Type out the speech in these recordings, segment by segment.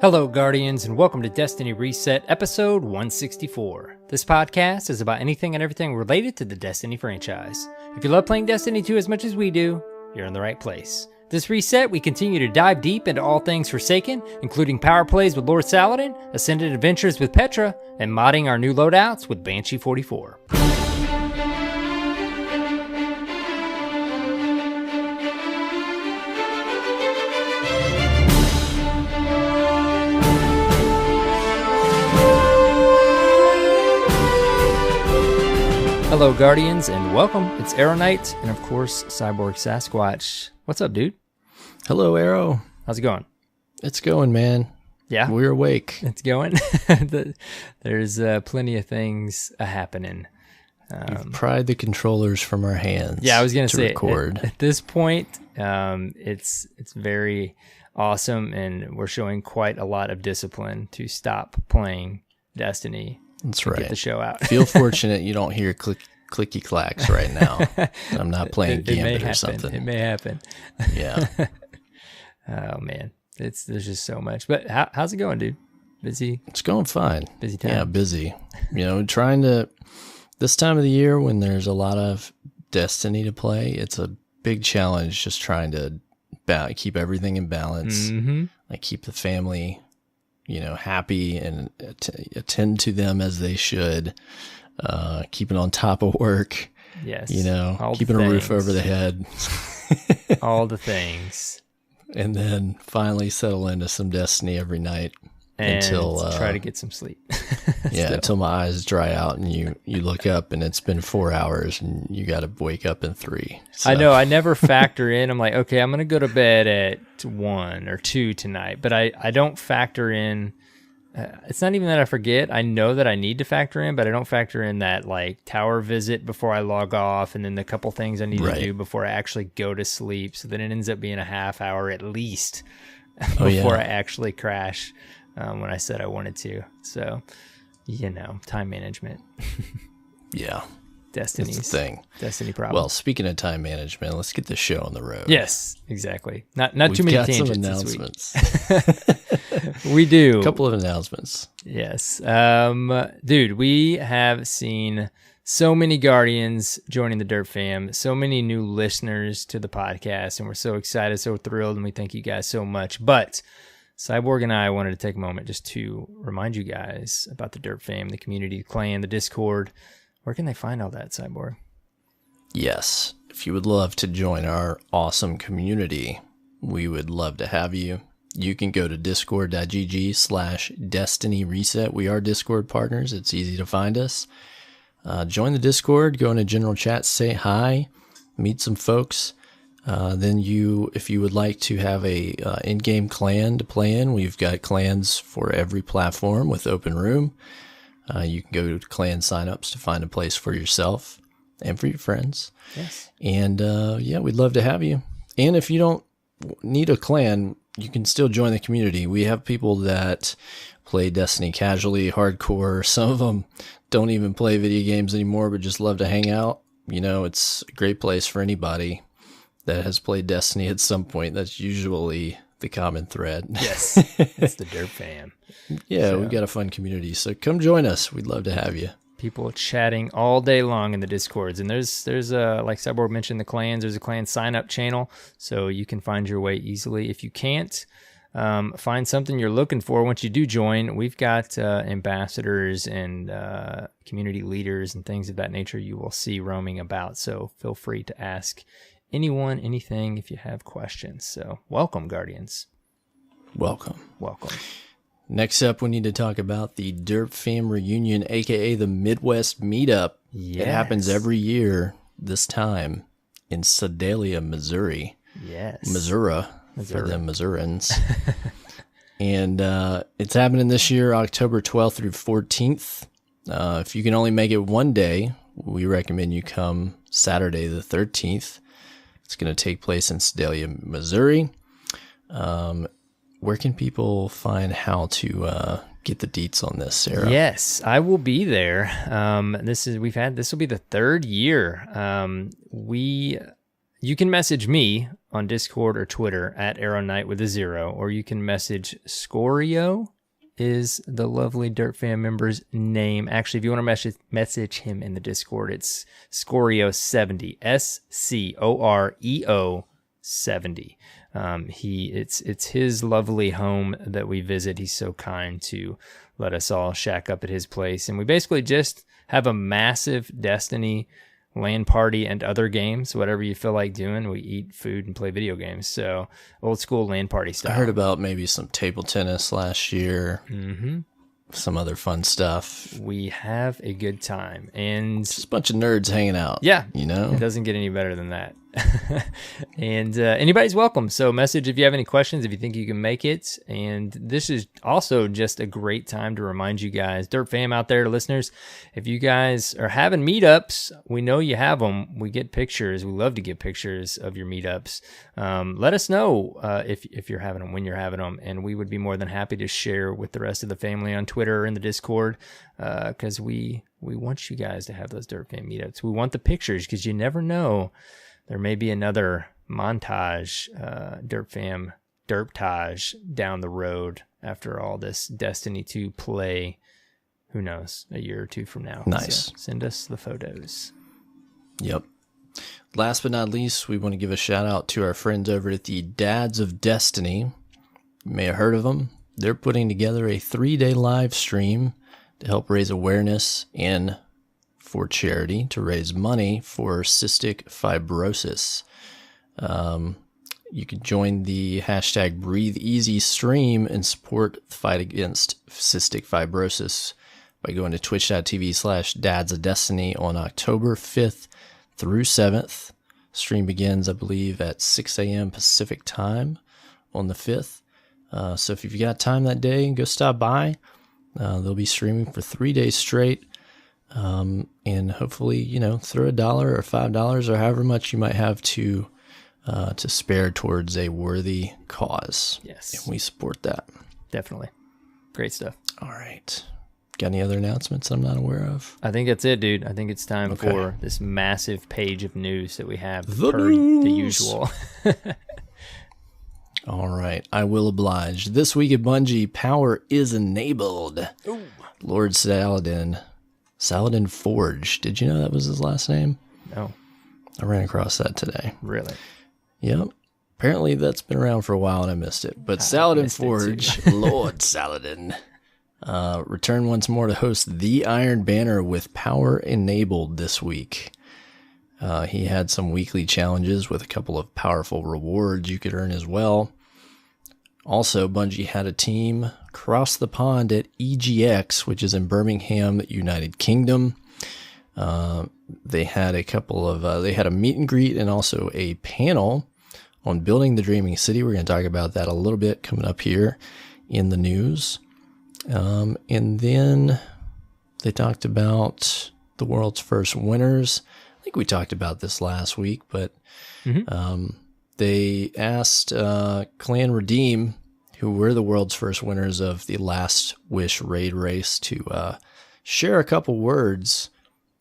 Hello, Guardians, and welcome to Destiny Reset, episode 164. This podcast is about anything and everything related to the Destiny franchise. If you love playing Destiny 2 as much as we do, you're in the right place. This reset, we continue to dive deep into all things Forsaken, including power plays with Lord Saladin, Ascended Adventures with Petra, and modding our new loadouts with Banshee 44. Hello, Guardians, and welcome. It's AER0KNIGHT, and of course, CyborgSasquatch. What's up, dude? Hello, Arrow. How's it going? It's going, man. Yeah? We're awake. It's going? There's plenty of things happening. You've pried the controllers from our hands. Yeah, I was going to say, record. At this point, it's very awesome, and we're showing quite a lot of discipline to stop playing Destiny. That's right. Get the show out. Feel fortunate you don't hear clicky clacks right now. I'm not playing Gambit or something. It may happen. Yeah. Oh man, there's just so much. But how's it going, dude? Busy? It's going fine. Busy time. Yeah, busy. Trying to this time of the year when there's a lot of Destiny to play, it's a big challenge just trying to keep everything in balance. Mm-hmm. Like keep the family happy and attend to them as they should, keeping on top of work, yes, keeping a roof over the head, all the things, and then finally settle into some Destiny every night until try to get some sleep. Until my eyes dry out and you look up and it's been 4 hours and you got to wake up in 3. So. I know. I never factor in. I'm like, okay, I'm going to go to bed at 1 or 2 tonight, but I don't factor in. It's not even that I forget. I know that I need to factor in, but I don't factor in that like tower visit before I log off, and then the couple things I need to do before I actually go to sleep. So then it ends up being a half hour at least before I actually crash when I said I wanted to. So, time management. Yeah. Destiny's That's the thing. Destiny problem. Well, speaking of time management, let's get the show on the road. Yes, exactly. Not too many tangents. Some announcements. We do. A couple of announcements. Yes. Dude, we have seen so many Guardians joining the Derp fam, so many new listeners to the podcast, and we're so excited, so thrilled, and we thank you guys so much. But Cyborg and I wanted to take a moment just to remind you guys about the Derp fam, the community, the clan, the Discord. Where can they find all that, Cyborg? Yes. If you would love to join our awesome community, we would love to have you. You can go to discord.gg/Destiny Reset. We are Discord partners. It's easy to find us. Join the Discord, go into general chat, say hi, meet some folks. Then if you would like to have a in-game clan to play in, we've got clans for every platform with open room. You can go to clan signups to find a place for yourself and for your friends. Yes. And we'd love to have you. And if you don't need a clan, you can still join the community. We have people that play Destiny casually, hardcore. Some of them don't even play video games anymore, but just love to hang out. It's a great place for anybody that has played Destiny at some point. That's usually the common thread. Yes, it's the Derp fam. Yeah, we've got a fun community, so come join us. We'd love to have you. People chatting all day long in the Discords, and there's like Cyborg mentioned, the clans. There's a clan sign-up channel, so you can find your way easily. If you can't find something you're looking for once you do join, we've got ambassadors and community leaders and things of that nature you will see roaming about, so feel free to ask anyone, anything, if you have questions. So welcome, Guardians. Welcome. Next up, we need to talk about the Derp Fam Reunion, a.k.a. the Midwest Meetup. Yes. It happens every year this time in Sedalia, Missouri. Yes. Missouri. For them Missourians. And it's happening this year, October 12th through 14th. If you can only make it one day, we recommend you come Saturday the 13th. It's going to take place in Sedalia, Missouri. Where can people find how to get the deets on this, Sarah? Yes, I will be there. This will be the third year. We You can message me on Discord or Twitter at AER0KNIGHT with a 0, or you can message Scorio, is the lovely Dirt Fam member's name. Actually, if you want to message him in the Discord, it's Scorio70, SCOREO 70. It's his lovely home that we visit. He's so kind to let us all shack up at his place, and we basically just have a massive Destiny LAN party and other games. Whatever you feel like doing, we eat food and play video games. So old school LAN party style. I heard about maybe some table tennis last year. Mm-hmm. Some other fun stuff. We have a good time, and just a bunch of nerds hanging out. Yeah, you know, it doesn't get any better than that. And anybody's welcome. So message if you have any questions, if you think you can make it. And this is also just a great time to remind you guys, Dirt Fam out there, listeners, if you guys are having meetups, we know you have them. We get pictures. We love to get pictures of your meetups. Let us know if you're having them, when you're having them, and we would be more than happy to share with the rest of the family on Twitter or in the Discord, because we want you guys to have those Dirt Fam meetups. We want the pictures, because you never know. There may be another montage, Dirt Fam derptage down the road after all this Destiny 2 play. Who knows, a year or two from now. Nice. So send us the photos. Yep. Last but not least, we want to give a shout out to our friends over at the Dads of Destiny. You may have heard of them. They're putting together a 3-day live stream to help raise awareness and for charity, to raise money for cystic fibrosis. You can join the hashtag Breathe Easy stream and support the fight against cystic fibrosis by going to twitch.tv/dadsofdestiny on October 5th through 7th. Stream begins, I believe, at 6 a.m. Pacific time on the 5th. So if you've got time that day, go stop by. They'll be streaming for 3 days straight. And hopefully, throw $1 or $5 or however much you might have to spare towards a worthy cause. Yes. And we support that. Definitely. Great stuff. All right. Got any other announcements I'm not aware of? I think that's it, dude. I think it's time for this massive page of news that we have the usual. All right. I will oblige. This week at Bungie, power is enabled. Ooh. Lord Saladin Forge. Did you know that was his last name? No. I ran across that today. Really? Yep. Apparently that's been around for a while and I missed it. But Saladin Forge, Lord Saladin, returned once more to host the Iron Banner with power enabled this week. He had some weekly challenges with a couple of powerful rewards you could earn as well. Also, Bungie had a team across the pond at EGX, which is in Birmingham, United Kingdom. They had a couple of, they had a meet and greet and also a panel on building the Dreaming City. We're going to talk about that a little bit coming up here in the news. And then they talked about the world's first winners. I think we talked about this last week, but they asked Clan Redeem, who were the world's first winners of the Last Wish raid race, to share a couple words,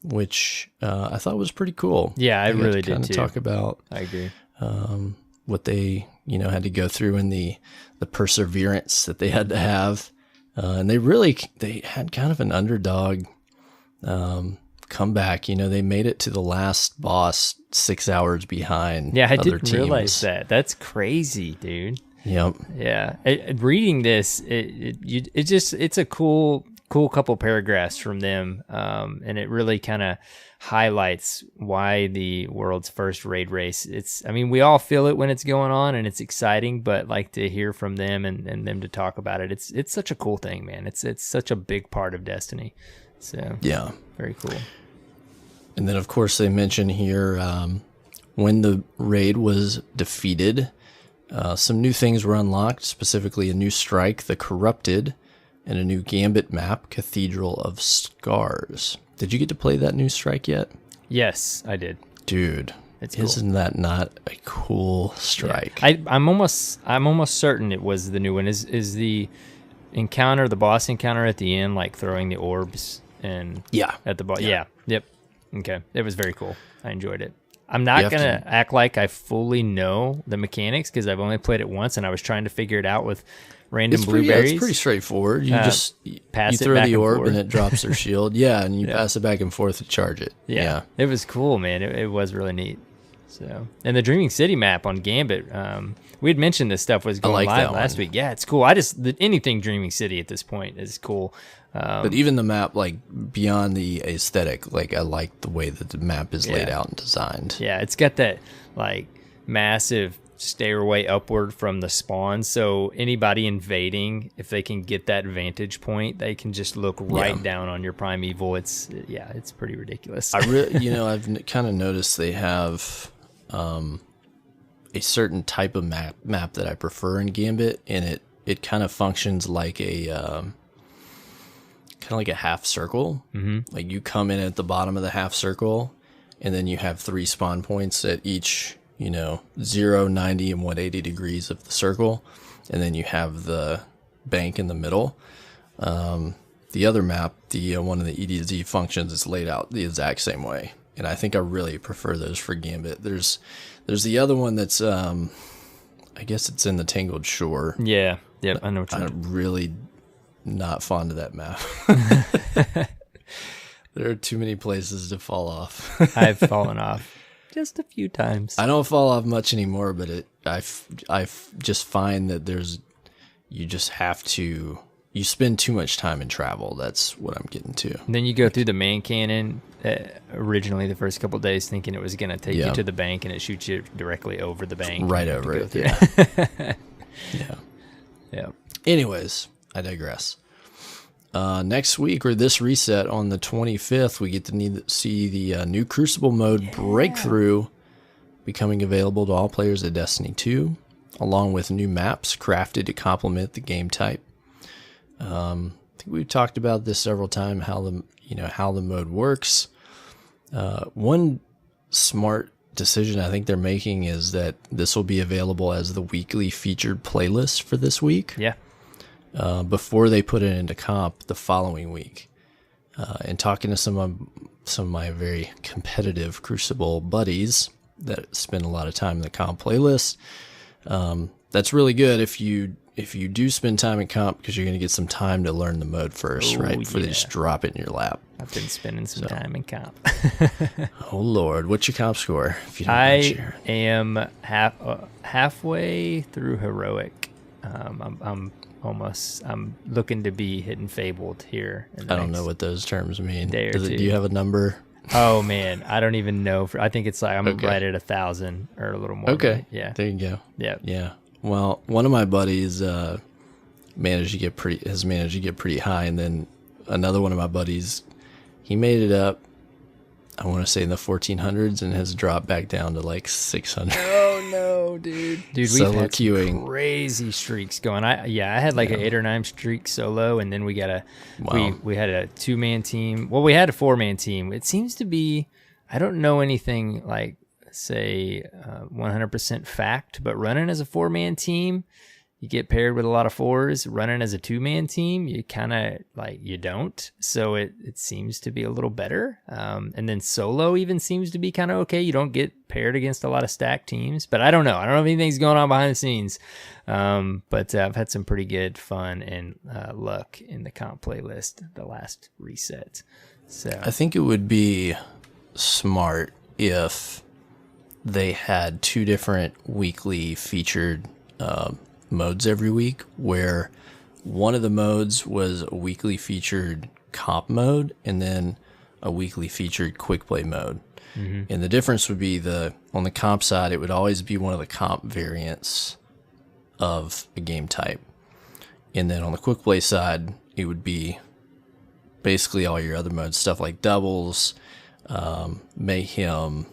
which I thought was pretty cool. Yeah, I really did too. Talk about, I agree, what they had to go through and the perseverance that they had to have, and they had kind of an underdog comeback. They made it to the last boss 6 hours behind. Yeah, I other didn't teams. Realize that. That's crazy, dude. Yep. Yeah. Reading this, it's a cool couple paragraphs from them, and it really kind of highlights why the world's first raid race. We all feel it when it's going on and it's exciting, but like to hear from them and them to talk about it, it's such a cool thing, man. It's such a big part of Destiny. So yeah, very cool. And then, of course, they mention here when the raid was defeated, some new things were unlocked, specifically a new strike, the Corrupted, and a new Gambit map, Cathedral of Scars. Did you get to play that new strike yet? Yes, I did. Dude, isn't that not a cool strike? Yeah. I'm almost certain it was the new one. Is the encounter, the boss encounter at the end, like throwing the orbs and at the boss? Yeah. Yep. Okay. It was very cool. I enjoyed it. I'm not going to act like I fully know the mechanics because I've only played it once and I was trying to figure it out with random blueberries. It's pretty straightforward. You just pass you throw the orb forth. and it drops their shield. Yeah, and you pass it back and forth to charge it. Yeah. It was cool, man. It was really neat. So, and the Dreaming City map on Gambit, we had mentioned this stuff was going live last week. Yeah, it's cool. Anything Dreaming City at this point is cool. But even the map, like beyond the aesthetic, like I like the way that the map is laid out and designed. Yeah, it's got that like massive stairway upward from the spawn, so anybody invading, if they can get that vantage point, they can just look right down on your primeval. It's pretty ridiculous. I've kind of noticed they have a certain type of map that I prefer in Gambit, and it kind of functions like a half circle. Mm-hmm. Like you come in at the bottom of the half circle, and then you have 3 spawn points at each 0, 90, and 180 degrees of the circle, and then you have the bank in the middle. The other map, the one of the EDZ functions, is laid out the exact same way, and I think I really prefer those for Gambit. There's the other one that's I guess it's in the Tangled Shore. Yeah, I know what I'm really not fond of that map. There are too many places to fall off. I've fallen off just a few times. I don't fall off much anymore, but I just find that you spend too much time in travel. That's what I'm getting to. And then you go through the main cannon originally the first couple of days thinking it was going to take you to the bank, and it shoots you directly over the bank. Right over it, yeah. Yeah. Anyways, I digress. Next week, or this reset on the 25th, we get to see the new Crucible mode Breakthrough becoming available to all players of Destiny 2, along with new maps crafted to complement the game type. I think we've talked about this several times, how the mode works. One smart decision I think they're making is that this will be available as the weekly featured playlist for this week. Yeah. Before they put it into comp the following week. And talking to some of my very competitive Crucible buddies that spend a lot of time in the comp playlist, that's really good if you do spend time in comp, because you're going to get some time to learn the mode first, right? Before they just drop it in your lap. I've been spending some time in comp. Oh Lord, what's your comp score? If you don't mind sharing? Am halfway through heroic. I'm looking to be hitting fabled here. I don't know what those terms mean. Do you have a number? Oh man, I don't even know. I think it's like I'm right at 1,000 or a little more. Okay, right? Yeah, there you go. Yeah. Well, one of my buddies managed to get pretty high, and then another one of my buddies, he made it up, I want to say in the 1400s, and has dropped back down to like 600. Oh no, dude! We've had some crazy streaks going. I had like an 8 or 9 streak solo, and then we got we had a 2-man team. Well, we had a 4-man team. It seems to be, I don't know anything like say 100% fact, but running as a 4-man team, you get paired with a lot of 4s. Running as a 2-man team, you kind of you don't. So it seems to be a little better. And then solo even seems to be kind of okay. You don't get paired against a lot of stacked teams, but I don't know. I don't know if anything's going on behind the scenes. But I've had some pretty good fun and luck in the comp playlist the last reset. So I think it would be smart if they had 2 different weekly featured modes every week, where one of the modes was a weekly featured comp mode and then a weekly featured quick play mode. Mm-hmm. And the difference would be on the comp side, it would always be one of the comp variants of a game type. And then on the quick play side, it would be basically all your other modes, stuff like doubles, mayhem,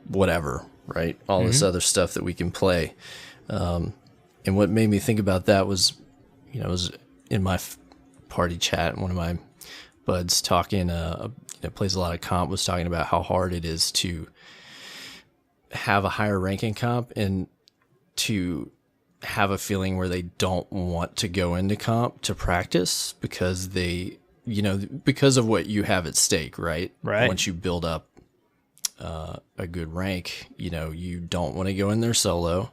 whatever, right? All this other stuff that we can play. And what made me think about that was, it was in my party chat, one of my buds talking, plays a lot of comp, was talking about how hard it is to have a higher ranking comp and to have a feeling where they don't want to go into comp to practice because because of what you have at stake, right? Right. Once you build up a good rank, you don't want to go in there solo.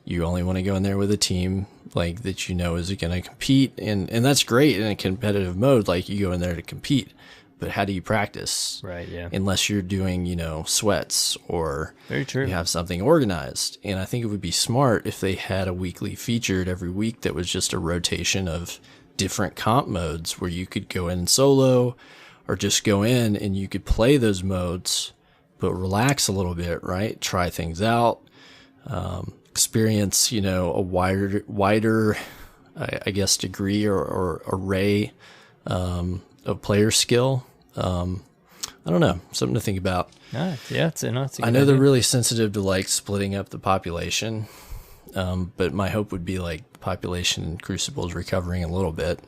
You only want to go in there with a team like that is going to compete, and that's great in a competitive mode. Like, you go in there to compete, but how do you practice? Right. Yeah. Unless you're doing sweats or Very true. you have something organized. And I think it would be smart if they had a weekly featured every week that was just a rotation of different comp modes where you could go in solo or just go in and you could play those modes, but relax a little bit, right? Try things out. Experience, a wider, I guess, degree or array of player skill. I don't know, something to think about. Yeah, it's a good I know idea. they're really sensitive to like splitting up the population, but my hope would be like the population in Crucible is recovering a little bit.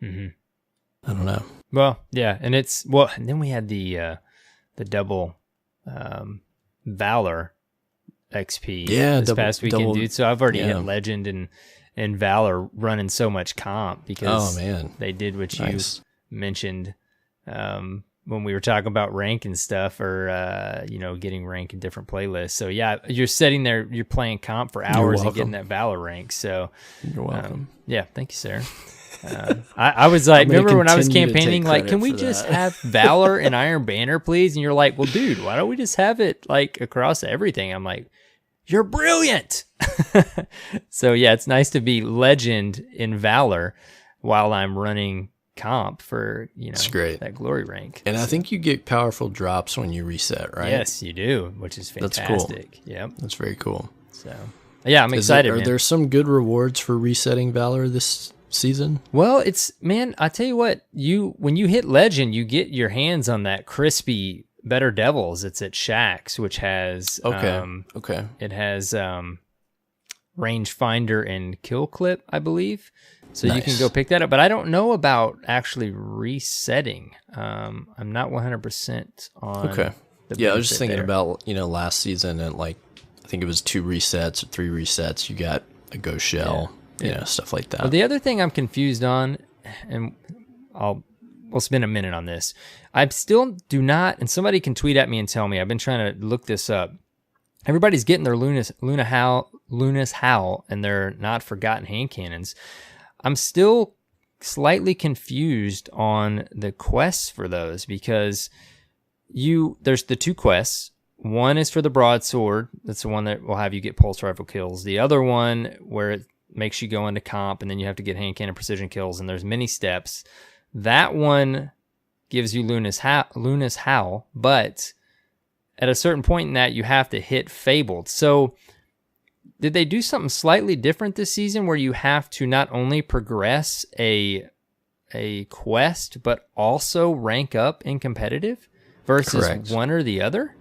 Mm-hmm. I don't know. Well, yeah, and then we had the double Valor XP this past weekend, dude. So I've already hit Legend and Valor running so much comp because they did what you mentioned when we were talking about rank and stuff, or getting rank in different playlists. So yeah, you're sitting there, you're playing comp for hours and getting that Valor rank. So you're welcome. Yeah, thank you, sir. I was like, remember when I was campaigning, like, can we just have Valor and Iron Banner, please? And you're like, well, dude, why don't we just have it like across everything? I'm like, you're brilliant. So yeah, it's nice to be Legend in Valor while I'm running comp for it's great. That glory rank. And I think you get powerful drops when you reset, right? Yes, you do, which is fantastic. That's cool. Yep, that's very cool. So yeah, I'm excited. Are there some good rewards for resetting Valor this season? Well, I tell you what, when you hit Legend, you get your hands on that crispy Better Devils. It's at Shack's, which has it has range finder and kill clip, I believe. So you can go pick that up. But I don't know about actually resetting. I'm not 100% on. Okay. I was just thinking about last season, and like I think it was 2 resets or 3 resets. You got a ghost shell. Stuff like that. Well, the other thing I'm confused on, and we'll spend a minute on this. I still do not, and somebody can tweet at me and tell me. I've been trying to look this up. Everybody's getting their Luna's Howl, and their Not Forgotten hand cannons. I'm still slightly confused on the quests for those, because there's the 2 quests. One is for the broadsword. That's the one that will have you get pulse rifle kills. The other one where it makes you go into comp, and then you have to get hand cannon precision kills, and there's many steps. That one gives you Luna's Howl, but at a certain point in that, you have to hit Fabled. So did they do something slightly different this season where you have to not only progress a quest, but also rank up in competitive versus one or the other?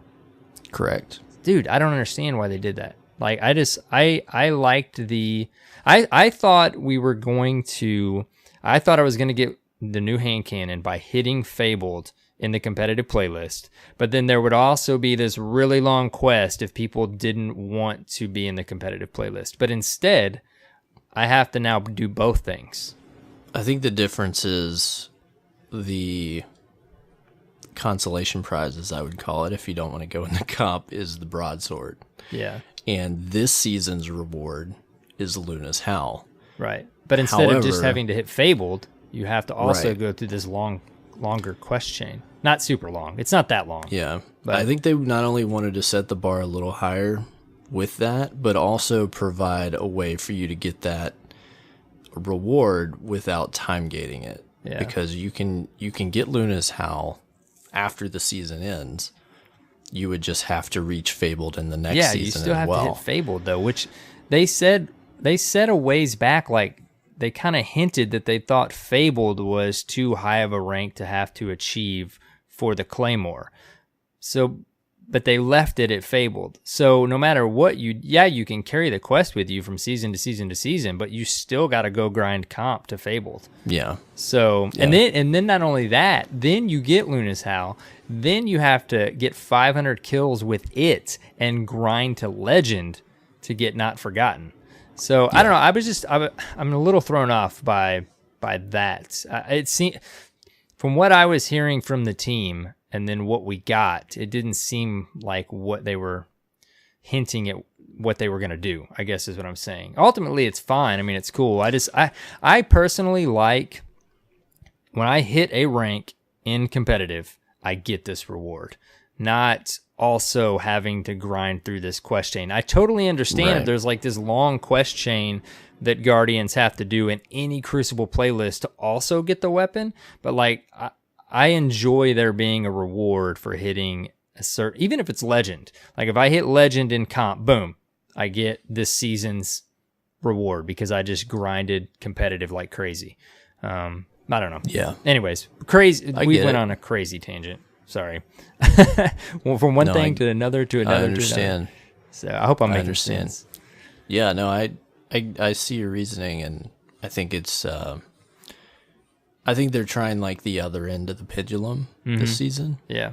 Correct. Dude, I don't understand why they did that. Like, I liked I thought I was going to get the new hand cannon by hitting Fabled in the competitive playlist, but then there would also be this really long quest if people didn't want to be in the competitive playlist. But instead, I have to now do both things. I think the difference is the consolation prize, as I would call it, if you don't want to go in the comp, is the broadsword. Yeah. And this season's reward is Luna's Howl. Right. But instead of just having to hit Fabled, you have to also go through this longer quest chain. Not super long. It's not that long. Yeah. But I think they not only wanted to set the bar a little higher with that, but also provide a way for you to get that reward without time gating it. Yeah. Because you can get Luna's Howl after the season ends. You would just have to reach Fabled in the next season. Yeah, you still have to hit Fabled, though, which they said a ways back, like, they kind of hinted that they thought Fabled was too high of a rank to have to achieve for the Claymore. So, but they left it at Fabled. So no matter what you can carry the quest with you from season to season to season, but you still got to go grind comp to Fabled. Yeah. So, and then not only that, then you get Luna's Howl, then you have to get 500 kills with it and grind to Legend to get Not Forgotten. So I don't know. I'm a little thrown off by that. It seemed, from what I was hearing from the team, and then what we got, it didn't seem like what they were hinting at what they were going to do, I guess is what I'm saying. Ultimately, it's fine. I mean, it's cool. I personally like when I hit a rank in competitive, I get this reward, not also having to grind through this quest chain. I totally understand if there's like this long quest chain that Guardians have to do in any Crucible playlist to also get the weapon, but like I enjoy there being a reward for hitting a certain, even if it's legend. Like if I hit legend in comp, boom, I get this season's reward because I just grinded competitive like crazy. I don't know. Yeah. Anyways, crazy. We went it. on a crazy tangent. Sorry. Well, from one thing to another to another. I understand. So I hope I'm making sense. Yeah, no, I see your reasoning, and I think it's I think they're trying like the other end of the pendulum this season. Yeah.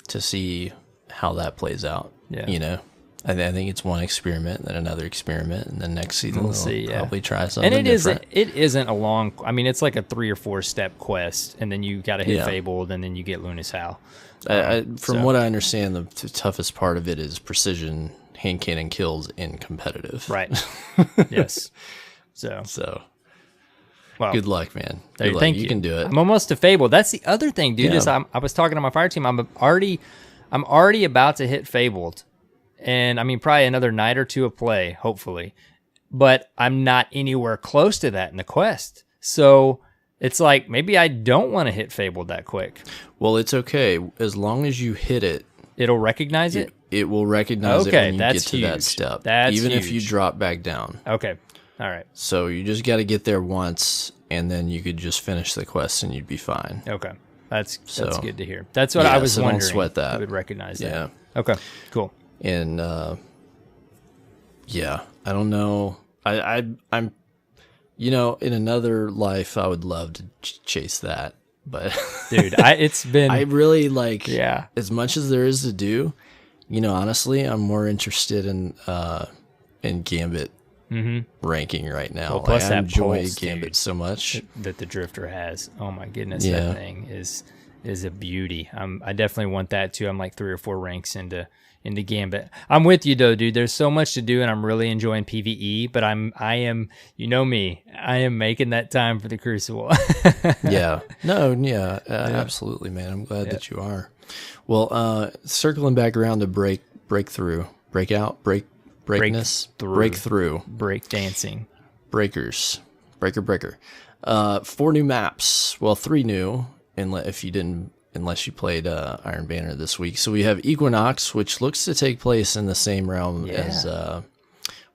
To see how that plays out. Yeah. You know, I think it's one experiment, then another experiment, and then next season we'll see, probably try something and different. It isn't a long, I mean, it's like a 3 or 4 step quest, and then you got to hit Fabled, and then you get Luna's Howl. From what I understand, the toughest part of it is precision hand cannon kills in competitive. Right. Yes. So. Well, good luck, man. Thank you. You can do it. I'm almost to Fabled. That's the other thing, dude. Is I was talking to my fire team. I'm already about to hit Fabled, and I mean probably another night or two of play, hopefully. But I'm not anywhere close to that in the quest. So it's like maybe I don't want to hit Fabled that quick. Well, it's okay as long as you hit it. It'll recognize it. It will recognize it when you get to that step. That's even huge. if you drop back down. Okay. All right. So you just got to get there once, and then you could just finish the quest, and you'd be fine. Okay. That's good to hear. That's what I was wondering. Don't sweat that. I would recognize that. Yeah. Okay. Cool. And I don't know. I'm, in another life, I would love to chase that, but dude, it's been. I really like. Yeah. As much as there is to do, honestly, I'm more interested in Gambit. Ranking right now. Well, plus I enjoy pulse, Gambit dude, so much that the Drifter has. Oh my goodness, that thing is a beauty. I definitely want that too. I'm like 3 or 4 ranks into Gambit. I'm with you though, dude. There's so much to do, and I'm really enjoying PvE. But I am, me. I am making that time for the Crucible. Absolutely, man. I'm glad that you are. Well, circling back around to breakthrough, breakout, breakthrough, break dancing, breaker. 4 new maps. Well, 3 new, unless you played Iron Banner this week. So we have Equinox, which looks to take place in the same realm as what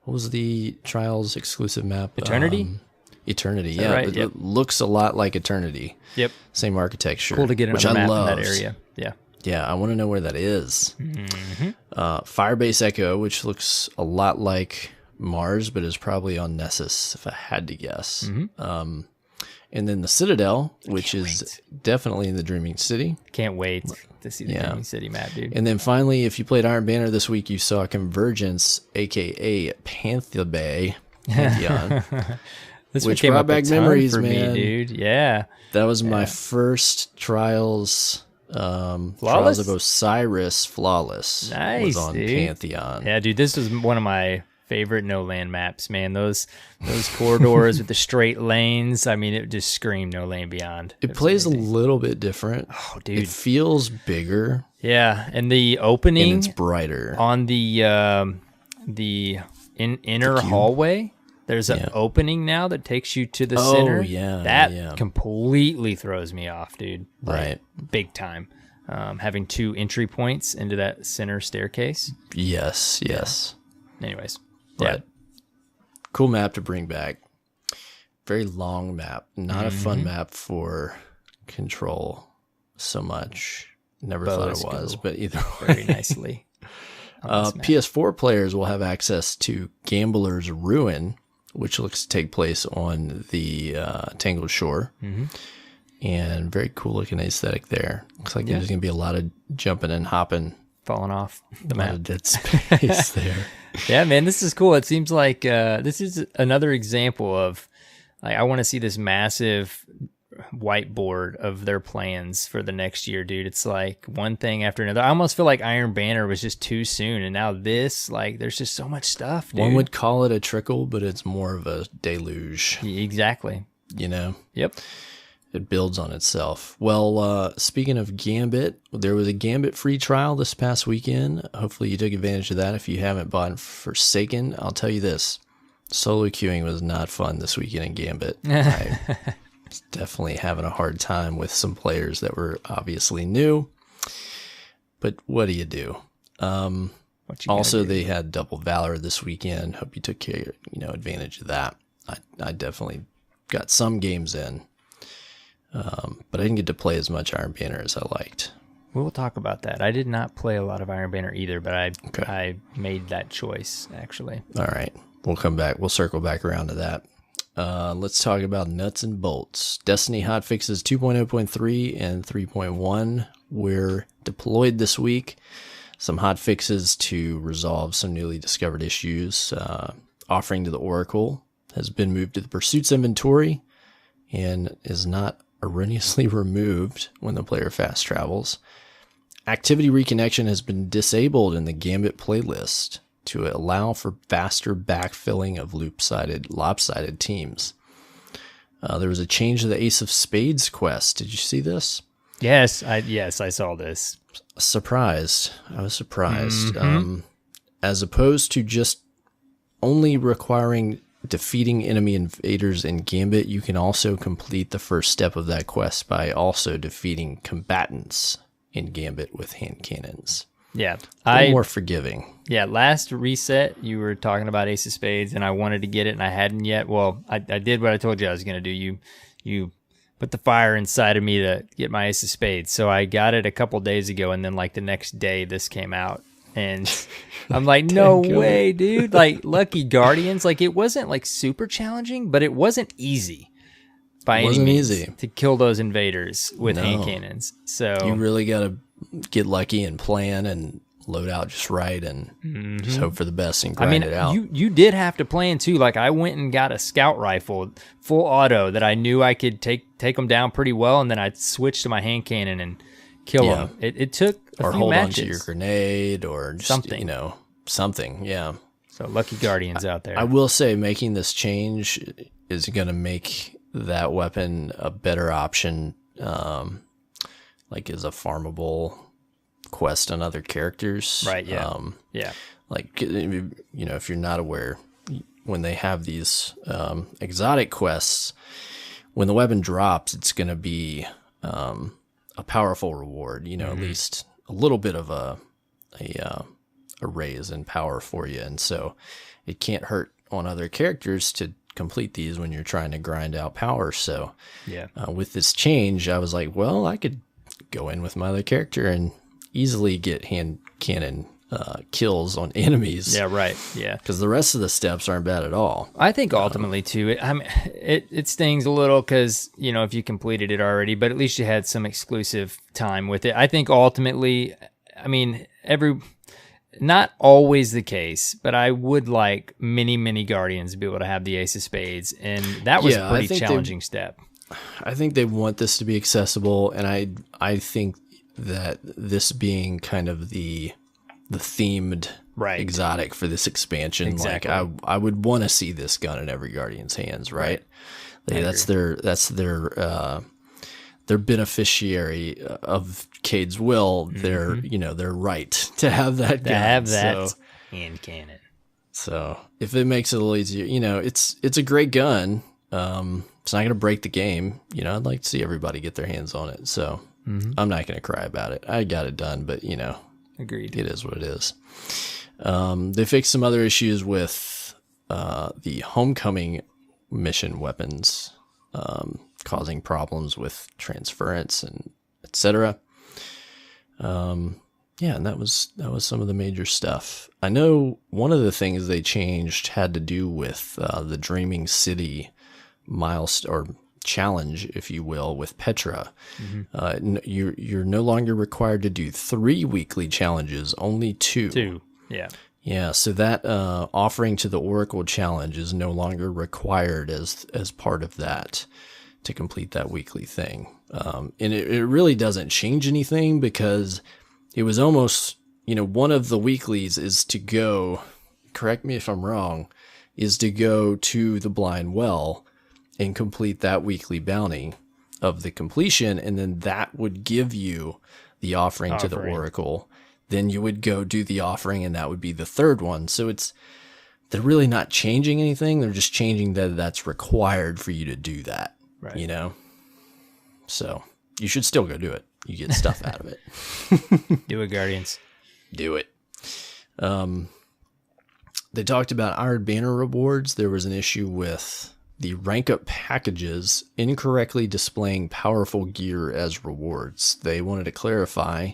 was the Trials exclusive map? Eternity. Eternity, yeah. Right? It looks a lot like Eternity. Yep. Same architecture. Cool to get another map in that area. Yeah. Yeah, I want to know where that is. Firebase Echo, which looks a lot like Mars, but is probably on Nessus, if I had to guess. And then the Citadel, which is definitely in the Dreaming City. Can't wait to see the Dreaming City map, dude. And then finally, if you played Iron Banner this week, you saw Convergence, a.k.a. Pantheon. Which brought back memories, for man. Me, dude. Yeah. That was my first Trials... Trials of Osiris Flawless was on Pantheon. Yeah, dude, this was one of my favorite no land maps, man. Those corridors with the straight lanes. I mean, it just screamed No Land Beyond. It plays a little bit different. Oh, dude, it feels bigger. Yeah, and the opening, and it's brighter on the inner hallway. There's an opening now that takes you to the center. That completely throws me off, dude. Right. Big time. Having 2 entry points into that center staircase. Yes. Anyways. But cool map to bring back. Very long map. Not a fun map for control so much. Never thought it was, but either way. Very nicely. PS4 players will have access to Gambler's Ruin, which looks to take place on the Tangled Shore. And very cool looking aesthetic there. Looks like there's going to be a lot of jumping and hopping. Falling off the map. A lot of dead space there. Yeah, man, this is cool. It seems like this is another example of, like, I want to see this massive whiteboard of their plans for the next year, dude. It's like one thing after another. I almost feel like Iron Banner was just too soon, and now this, like, there's just so much stuff, dude. One would call it a trickle, but it's more of a deluge. Exactly. You know? Yep. It builds on itself. Well, speaking of Gambit, there was a Gambit free trial this past weekend. Hopefully you took advantage of that. If you haven't bought Forsaken, I'll tell you this. Solo queuing was not fun this weekend in Gambit. I was definitely having a hard time with some players that were obviously new. But what do you do? Also, they had Double Valor this weekend. Hope you took advantage of that. I definitely got some games in. But I didn't get to play as much Iron Banner as I liked. We'll talk about that. I did not play a lot of Iron Banner either, but I made that choice, actually. All right. We'll come back. We'll circle back around to that. Let's talk about nuts and bolts. Destiny hotfixes 2.0.3 and 3.1 were deployed this week. Some hotfixes to resolve some newly discovered issues. Offering to the Oracle has been moved to the Pursuits inventory and is not erroneously removed when the player fast travels. Activity reconnection has been disabled in the Gambit playlist to allow for faster backfilling of lopsided teams. There was a change to the Ace of Spades quest. Did you see this? Yes, I saw this. Surprised. I was surprised. Mm-hmm. As opposed to just only requiring defeating enemy invaders in Gambit, you can also complete the first step of that quest by also defeating combatants in Gambit with hand cannons. Yeah. More forgiving. Yeah, last reset, you were talking about Ace of Spades, and I wanted to get it, and I hadn't yet. Well, I did what I told you I was going to do. You put the fire inside of me to get my Ace of Spades. So I got it a couple days ago, and then, like, the next day, this came out. And I'm like, no way, dude. Like, Lucky Guardians, like, it wasn't, like, super challenging, but it wasn't easy by any means to kill those invaders with hand cannons. So you really got to get lucky and plan and load out just right and just hope for the best and grind it out. You did have to plan, too. Like, I went and got a scout rifle, full auto, that I knew I could take them down pretty well, and then I'd switch to my hand cannon and kill them. It took a few hold matches. On to your grenade or just, something. Yeah. So Lucky Guardians out there. I will say making this change is going to make that weapon a better option, like as a farmable quest on other characters. Right, yeah. Like, if you're not aware, when they have these exotic quests, when the weapon drops, it's going to be a powerful reward, at least a little bit of a raise in power for you. And so it can't hurt on other characters to complete these when you're trying to grind out power. So with this change, I was like, well, I could go in with my other character and easily get hand cannon kills on enemies. Yeah, right. Yeah. Because the rest of the steps aren't bad at all. I think ultimately, too, it stings a little because, if you completed it already, but at least you had some exclusive time with it. I think ultimately, not always the case, but I would like many Guardians to be able to have the Ace of Spades, and that was a pretty challenging step. I think they want this to be accessible, and I think that this being kind of the themed exotic for this expansion, like I would want to see this gun in every Guardian's hands, right? That's their beneficiary of Cade's will. Their right to have that gun. Hand cannon. So if it makes it a little easier, it's a great gun. It's not going to break the game. I'd like to see everybody get their hands on it. So I'm not going to cry about it. I got it done, but agreed. It is what it is. They fixed some other issues with the homecoming mission weapons, causing problems with transference and etc. And that was some of the major stuff. I know one of the things they changed had to do with the Dreaming City milestone or challenge, if you will, with Petra. You're no longer required to do 3 weekly challenges, only 2. Yeah, so that offering to the Oracle challenge is no longer required as part of that. to complete that weekly thing. And it really doesn't change anything, because it was almost, one of the weeklies is to go, correct me if I'm wrong, is to go to the blind well and complete that weekly bounty of the completion. And then that would give you the offering to the oracle. Then you would go do the offering, and that would be the third one. So they're really not changing anything. They're just changing that that's required for you to do that, right. So you should still go do it. You get stuff out of it. Do it, Guardians. Do it. They talked about Iron Banner rewards. There was an issue with the rank up packages incorrectly displaying powerful gear as rewards. They wanted to clarify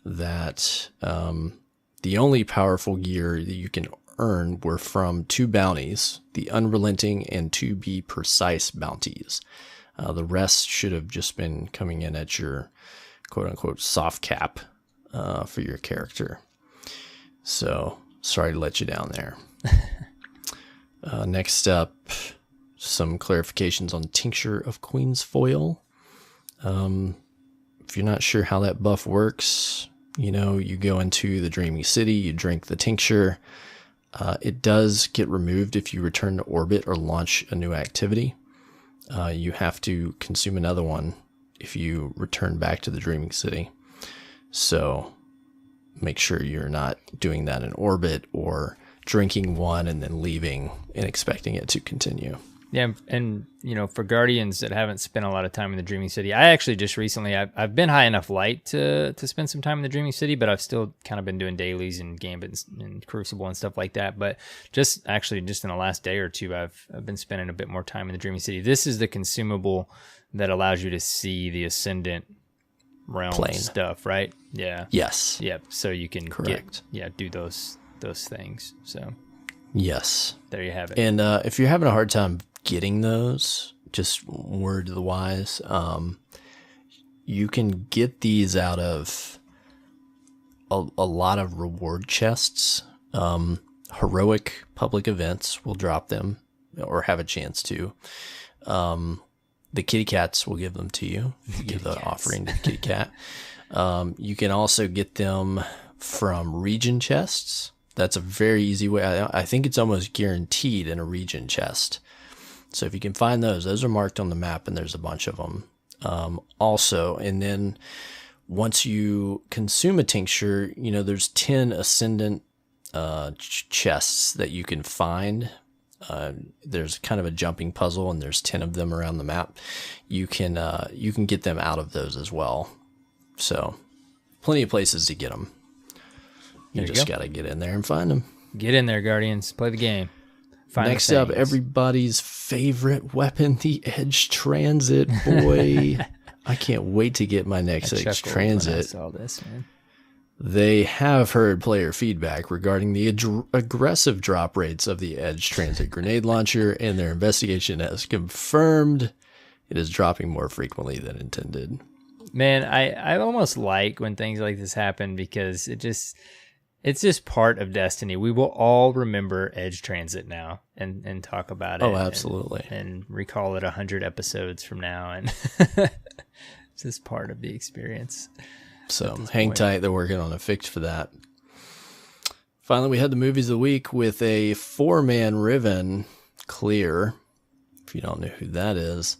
that the only powerful gear that you can earn were from 2 bounties, the Unrelenting and To Be Precise bounties. The rest should have just been coming in at your quote-unquote soft cap for your character. So, sorry to let you down there. Next up, some clarifications on Tincture of Queen's Foil. If you're not sure how that buff works, you go into the Dreaming City, you drink the tincture. It does get removed if you return to orbit or launch a new activity. You have to consume another one if you return back to the Dreaming City. So make sure you're not doing that in orbit or drinking one and then leaving and expecting it to continue. Yeah, and for Guardians that haven't spent a lot of time in the Dreaming City, I actually just recently I've been high enough light to spend some time in the Dreaming City, but I've still kind of been doing dailies and Gambit and Crucible and stuff like that. But just in the last day or two, I've been spending a bit more time in the Dreaming City. This is the consumable that allows you to see the Ascendant realm stuff, right? Yeah. Yes. Yep. So you can do those things. So yes, there you have it. And if you're having a hard time getting those, just word to the wise, you can get these out of a lot of reward chests. Heroic public events will drop them or have a chance to. The kitty cats will give them to you. You give the offering to the kitty cat. You can also get them from region chests. That's a very easy way. I think it's almost guaranteed in a region chest. So if you can find those are marked on the map, and there's a bunch of them. Also, and then once you consume a tincture, there's 10 Ascendant chests that you can find. There's kind of a jumping puzzle, and there's 10 of them around the map. You can get them out of those as well. So plenty of places to get them. You just got to get in there and find them. Get in there, Guardians. Play the game. Next up, everybody's favorite weapon, the Edge Transit. Boy, I can't wait to get my next Edge Transit. When I saw this, man. They have heard player feedback regarding the aggressive drop rates of the Edge Transit grenade launcher, and their investigation has confirmed it is dropping more frequently than intended. Man, I almost like when things like this happen, because it's just part of Destiny. We will all remember Edge Transit now and talk about it. Oh, absolutely. And recall it 100 episodes from now. And it's just part of the experience. So hang tight. They're working on a fix for that. Finally, we had the movies of the week with a 4-man Riven clear. If you don't know who that is.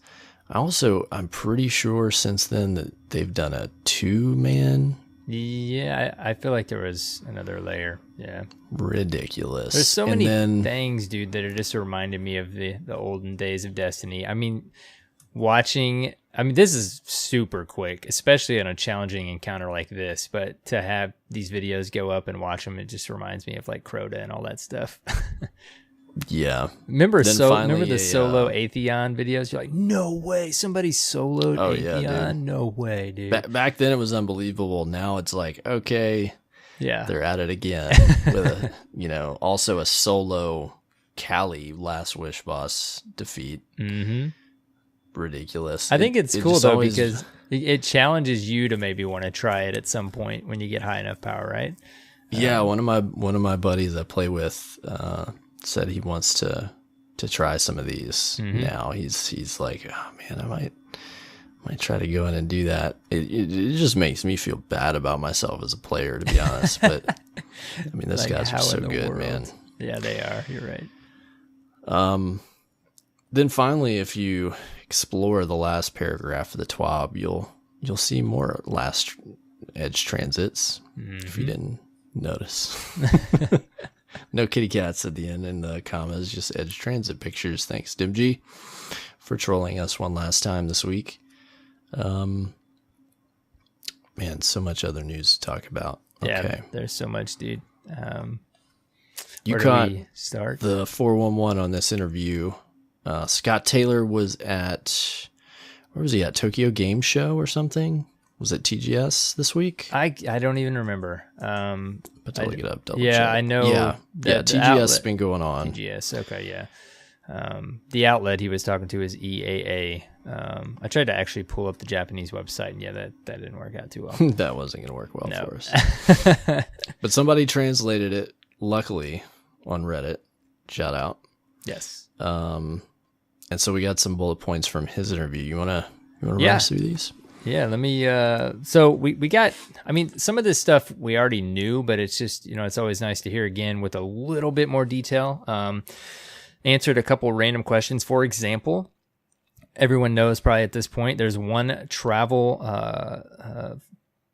I'm pretty sure since then that they've done a 2-man. Yeah, I feel like there was another layer. Yeah. Ridiculous. There's so many things, dude, that are just reminding me of the olden days of Destiny. I mean, this is super quick, especially on a challenging encounter like this, but to have these videos go up and watch them, it just reminds me of like Crota and all that stuff. Yeah. Remember the solo Atheon videos? You're like, no way, somebody soloed Atheon? Yeah, no way, dude. Back then it was unbelievable. Now it's like, okay, yeah, they're at it again with also a solo Kali Last Wish boss defeat. Mm-hmm. Ridiculous. I think it's cool though, because it challenges you to maybe want to try it at some point when you get high enough power, right? Yeah, one of my buddies I play with said he wants to to try some of these now. He's like, oh man, I might try to go in and do that. It just makes me feel bad about myself as a player, to be honest. But I mean, those guys are so good, man. Yeah, they are. You're right. Then finally, if you explore the last paragraph of the TWAB, you'll see more last edge transits. If you didn't notice. No kitty cats at the end in the commas, just edge transit pictures. Thanks, DimG, for trolling us one last time this week. Man, so much other news to talk about. Yeah, okay. There's so much, dude. You where caught do we start? the 411 on this interview. Scott Taylor was at, where was he at? Tokyo Game Show or something? Was it TGS this week? I don't even remember. But to look it up, double yeah, check. I know. Yeah, TGS has been going on. TGS, okay, yeah. The outlet he was talking to is EAA. I tried to actually pull up the Japanese website, and that didn't work out too well. That wasn't going to work well for us. But somebody translated it, luckily, on Reddit. Shout out. Yes. And so we got some bullet points from his interview. You want to run us through these? Yeah, let me, so we got, I mean, some of this stuff we already knew, but it's just, it's always nice to hear again with a little bit more detail. Answered a couple random questions. For example, everyone knows probably at this point, there's one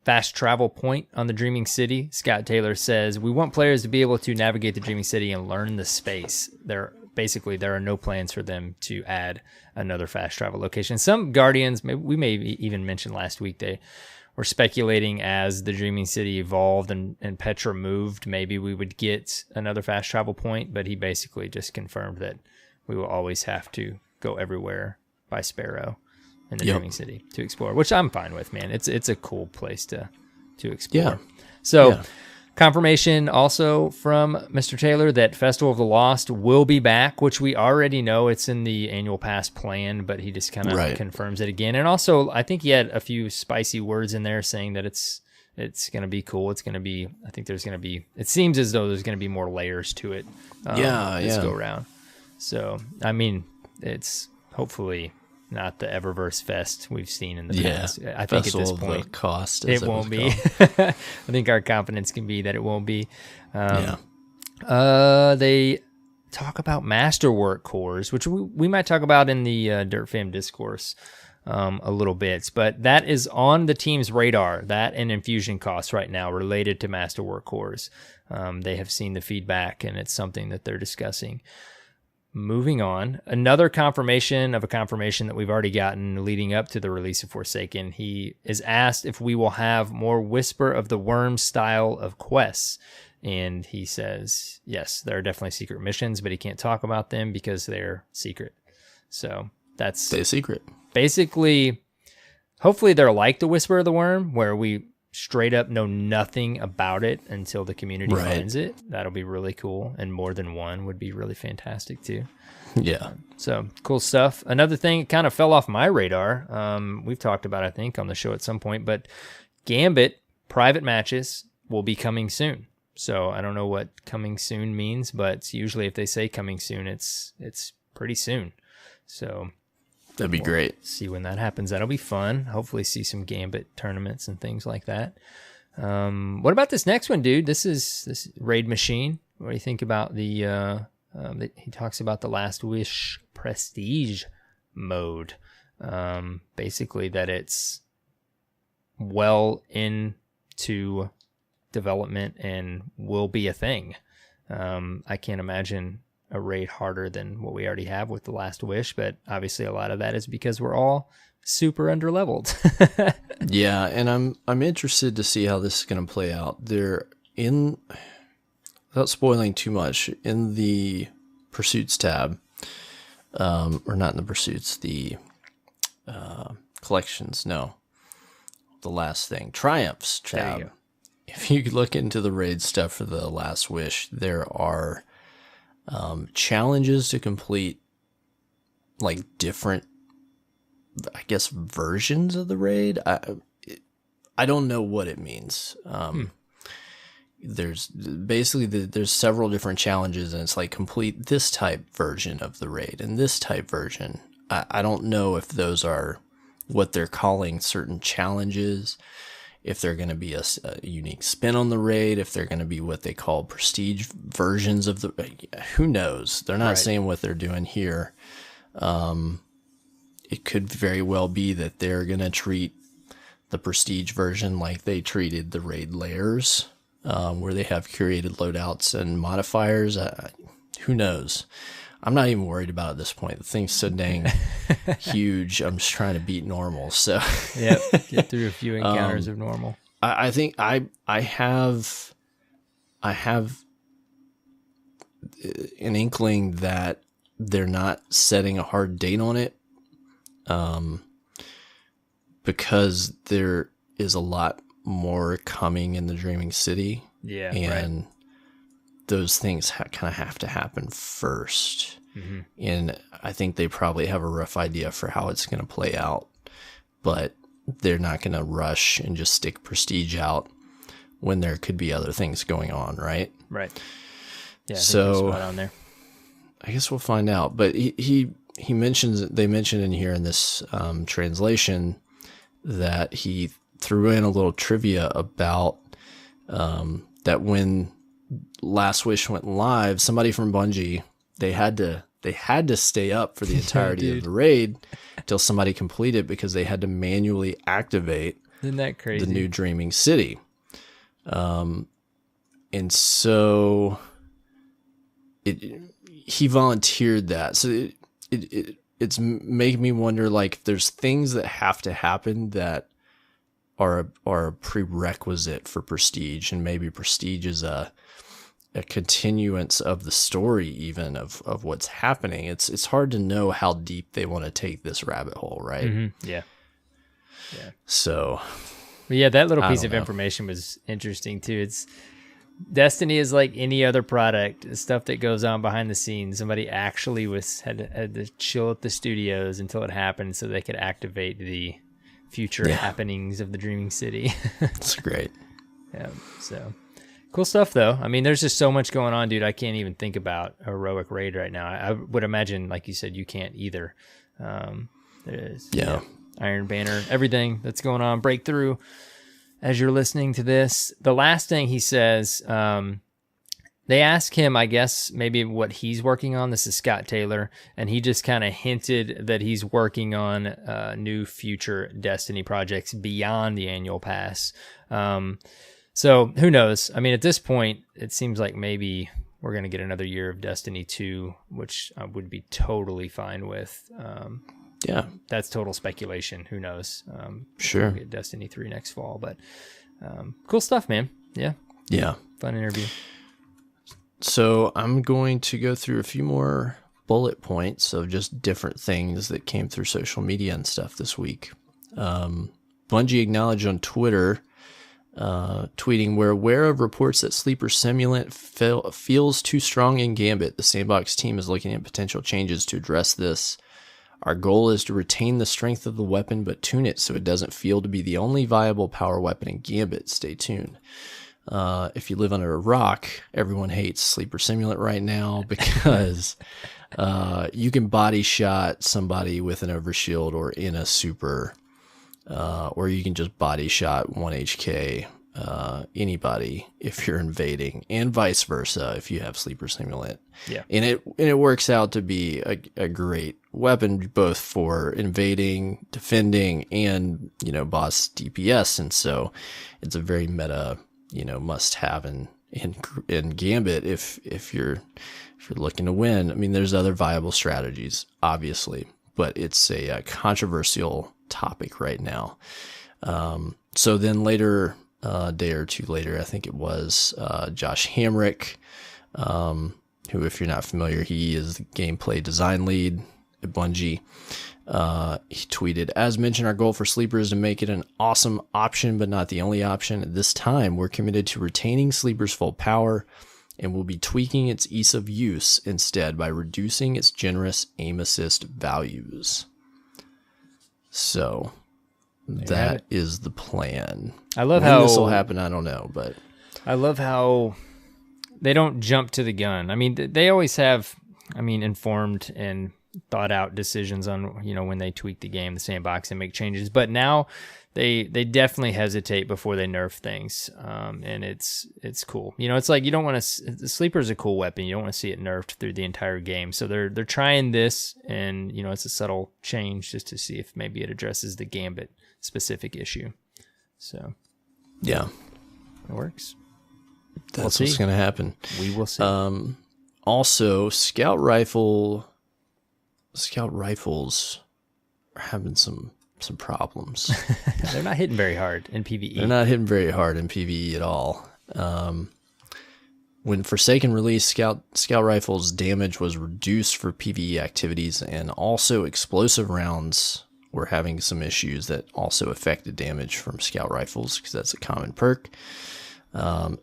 fast travel point on the Dreaming City. Scott Taylor says, we want players to be able to navigate the Dreaming City and learn the space. There are no plans for them to add another fast travel location. Some Guardians, we may even mention last week, they were speculating as the Dreaming City evolved and Petra moved, maybe we would get another fast travel point, but he basically just confirmed that we will always have to go everywhere by Sparrow in the Dreaming City to explore, which I'm fine with, man. It's a cool place to explore. Yeah. So confirmation also from Mr. Taylor that Festival of the Lost will be back, which we already know it's in the annual pass plan, but he just kind of confirms it again. And also, I think he had a few spicy words in there saying that it's going to be cool. It's going to be, I think there's going to be, it seems as though there's going to be more layers to it this go around. So, I mean, it's hopefully not the Eververse Fest we've seen in the past. I think at this point, cost it won't be. I think our confidence can be that it won't be. They talk about masterwork cores, which we might talk about in the Dirt Fam discourse a little bit, but that is on the team's radar, that and infusion costs right now related to masterwork cores. They have seen the feedback, and it's something that they're discussing. Moving on, another confirmation of a confirmation that we've already gotten leading up to the release of Forsaken. He is asked if we will have more Whisper of the Worm style of quests. And he says, yes, there are definitely secret missions, but he can't talk about them because they're secret. So that's a secret. Basically, hopefully they're like the Whisper of the Worm, where we straight up know nothing about it until the community finds it. That'll be really cool, and more than one would be really fantastic too. So cool stuff. Another thing kind of fell off my radar, we've talked about I think on the show at some point, but Gambit private matches will be coming soon. So I don't know what coming soon means, but usually if they say coming soon, it's pretty soon. So that'd be great. See when that happens. That'll be fun. Hopefully see some Gambit tournaments and things like that. What about this next one, dude? This Raid Machine. What do you think about the he talks about the Last Wish Prestige mode. Basically that it's well into development and will be a thing. I can't imagine a raid harder than what we already have with the Last Wish, but obviously a lot of that is because we're all super underleveled. Yeah, and I'm interested to see how this is going to play out. Without spoiling too much, in the Pursuits tab, or not in the Pursuits, the Collections, no. The last thing, Triumphs tab. If you look into the raid stuff for the Last Wish, there are challenges to complete, like different, I guess, versions of the raid. I don't know what it means. there's basically there's several different challenges, and it's like complete this type version of the raid and this type version. I don't know if those are what they're calling certain challenges, if they're going to be a unique spin on the raid, if they're going to be what they call prestige versions of the, who knows? They're not saying what they're doing here. It could very well be that they're going to treat the prestige version like they treated the raid layers, where they have curated loadouts and modifiers. Who knows? I'm not even worried about it at this point. The thing's so dang huge. I'm just trying to beat normal. So yeah, get through a few encounters of normal. I think I have an inkling that they're not setting a hard date on it, because there is a lot more coming in the Dreaming City. Yeah, and those things kind of have to happen first. Mm-hmm. And I think they probably have a rough idea for how it's going to play out, but they're not going to rush and just stick prestige out when there could be other things going on. Right. Yeah. So spot on there. I guess we'll find out, but they mentioned in here in this translation that he threw in a little trivia about that when Last Wish went live, somebody from Bungie, they had to stay up for the entirety of the raid until somebody completed, because they had to manually activate Isn't that crazy? the new Dreaming City. And so he volunteered that. So it's making me wonder, like, if there's things that have to happen that are a prerequisite for prestige, and maybe prestige is a continuance of the story, even of what's happening. It's hard to know how deep they want to take this rabbit hole, right? Mm-hmm. Yeah. So, but yeah, that little piece of information was interesting too. It's Destiny is like any other product. The stuff that goes on behind the scenes. Somebody actually had to chill at the studios until it happened, so they could activate the future happenings of the Dreaming City. That's great. Yeah. So. Cool stuff, though. I mean, there's just so much going on, dude. I can't even think about a heroic raid right now. I would imagine, like you said, you can't either. There's Iron Banner, everything that's going on, breakthrough. As you're listening to this, the last thing he says, they ask him, I guess, maybe what he's working on. This is Scott Taylor, and he just kind of hinted that he's working on new future Destiny projects beyond the annual pass. So who knows? I mean, at this point, it seems like maybe we're going to get another year of Destiny 2, which I would be totally fine with. That's total speculation. Who knows? Sure. We'll get Destiny 3 next fall, but cool stuff, man. Yeah. Fun interview. So I'm going to go through a few more bullet points of just different things that came through social media and stuff this week. Bungie acknowledged on Twitter, tweeting, "We're aware of reports that Sleeper Simulant feels too strong in Gambit. The Sandbox team is looking at potential changes to address this. Our goal is to retain the strength of the weapon, but tune it so it doesn't feel to be the only viable power weapon in Gambit. Stay tuned." If you live under a rock, everyone hates Sleeper Simulant right now because you can body shot somebody with an overshield or in a super, or you can just body shot 1 HK anybody if you're invading, and vice versa if you have Sleeper Simulant. Yeah. And it works out to be a great weapon both for invading, defending, and boss DPS. And so it's a very meta must have in Gambit if you're looking to win. I mean, there's other viable strategies, obviously, but it's a controversial topic right now. So then later, a day or two later, I think it was, Josh Hamrick, who, if you're not familiar, he is the gameplay design lead at Bungie. He tweeted, "As mentioned, our goal for Sleeper is to make it an awesome option, but not the only option. At this time, we're committed to retaining Sleeper's full power, and we'll be tweaking its ease of use instead by reducing its generous aim assist values." So that is the plan. I love when how this will happen, I don't know, but I love how they don't jump to the gun. I mean, they always have, informed and thought out decisions on, when they tweak the game, the sandbox, and make changes. But now they definitely hesitate before they nerf things. And it's cool. It's like you don't want to, the sleeper is a cool weapon. You don't want to see it nerfed through the entire game. So they're trying this, and, it's a subtle change just to see if maybe it addresses the Gambit specific issue. So, yeah, it works. That's what's going to happen. We will see. Also, scout rifles are having some problems. They're not hitting very hard in PvE. They're not hitting very hard in PvE at all. When Forsaken released, scout rifles damage was reduced for PvE activities, and also explosive rounds were having some issues that also affected damage from scout rifles, because that's a common perk.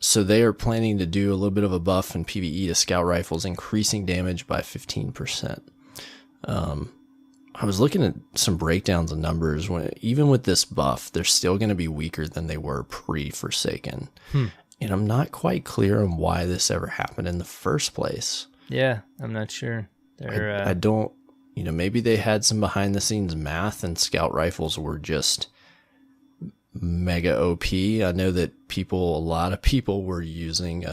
So they are planning to do a little bit of a buff in PvE to scout rifles, increasing damage by 15%. I was looking at some breakdowns of numbers. Even with this buff, they're still going to be weaker than they were pre-Forsaken. And I'm not quite clear on why this ever happened in the first place. Yeah, I'm not sure. I don't, maybe they had some behind the scenes math and scout rifles were just mega OP. I know that a lot of people were using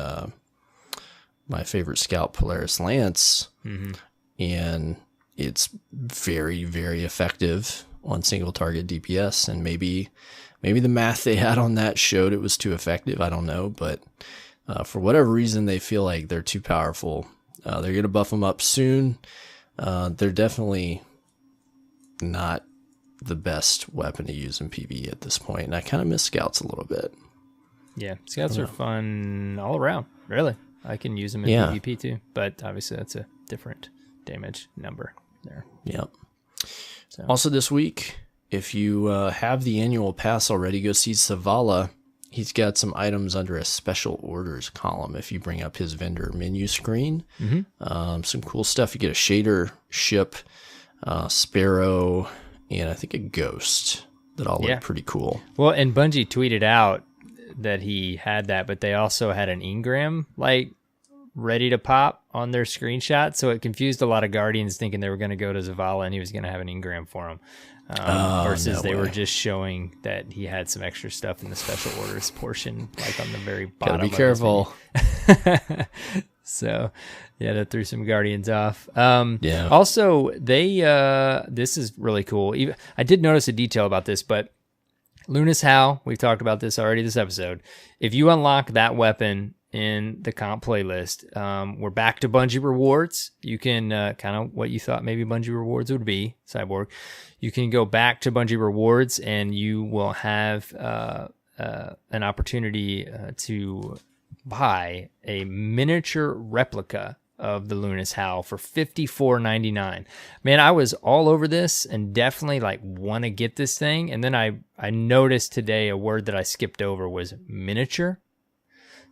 my favorite scout, Polaris Lance, and it's very, very effective on single target DPS, and maybe the math they had on that showed it was too effective. I don't know, but for whatever reason, they feel like they're too powerful. They're going to buff them up soon. They're definitely not the best weapon to use in PvE at this point, and I kind of miss scouts a little bit. Yeah, scouts are fun all around, really. I can use them in PvP too, but obviously that's a different damage number there. Yep. So. Also this week, if you have the annual pass already, go see Zavala. He's got some items under a special orders column if you bring up his vendor menu screen. Some cool stuff. You get a shader, ship, sparrow, and I think a ghost that all look pretty cool. Well, and Bungie tweeted out that he had that, but they also had an engram ready to pop on their screenshot, so it confused a lot of Guardians thinking they were going to go to Zavala and he was going to have an engram for them. Versus they were just showing that he had some extra stuff in the special orders portion, on the very bottom. Gotta be careful. So, yeah, that threw some Guardians off. Also, they this is really cool. I did notice a detail about this, but Lunas Howl, we've talked about this already this episode. If you unlock that weapon in the comp playlist, we're back to Bungie rewards. You can kind of what you thought maybe Bungie rewards would be, Cyborg. You can go back to Bungie rewards, and you will have an opportunity to buy a miniature replica of the Lunas Howl for $54.99. Man, I was all over this and definitely want to get this thing. And then I noticed today a word that I skipped over was miniature.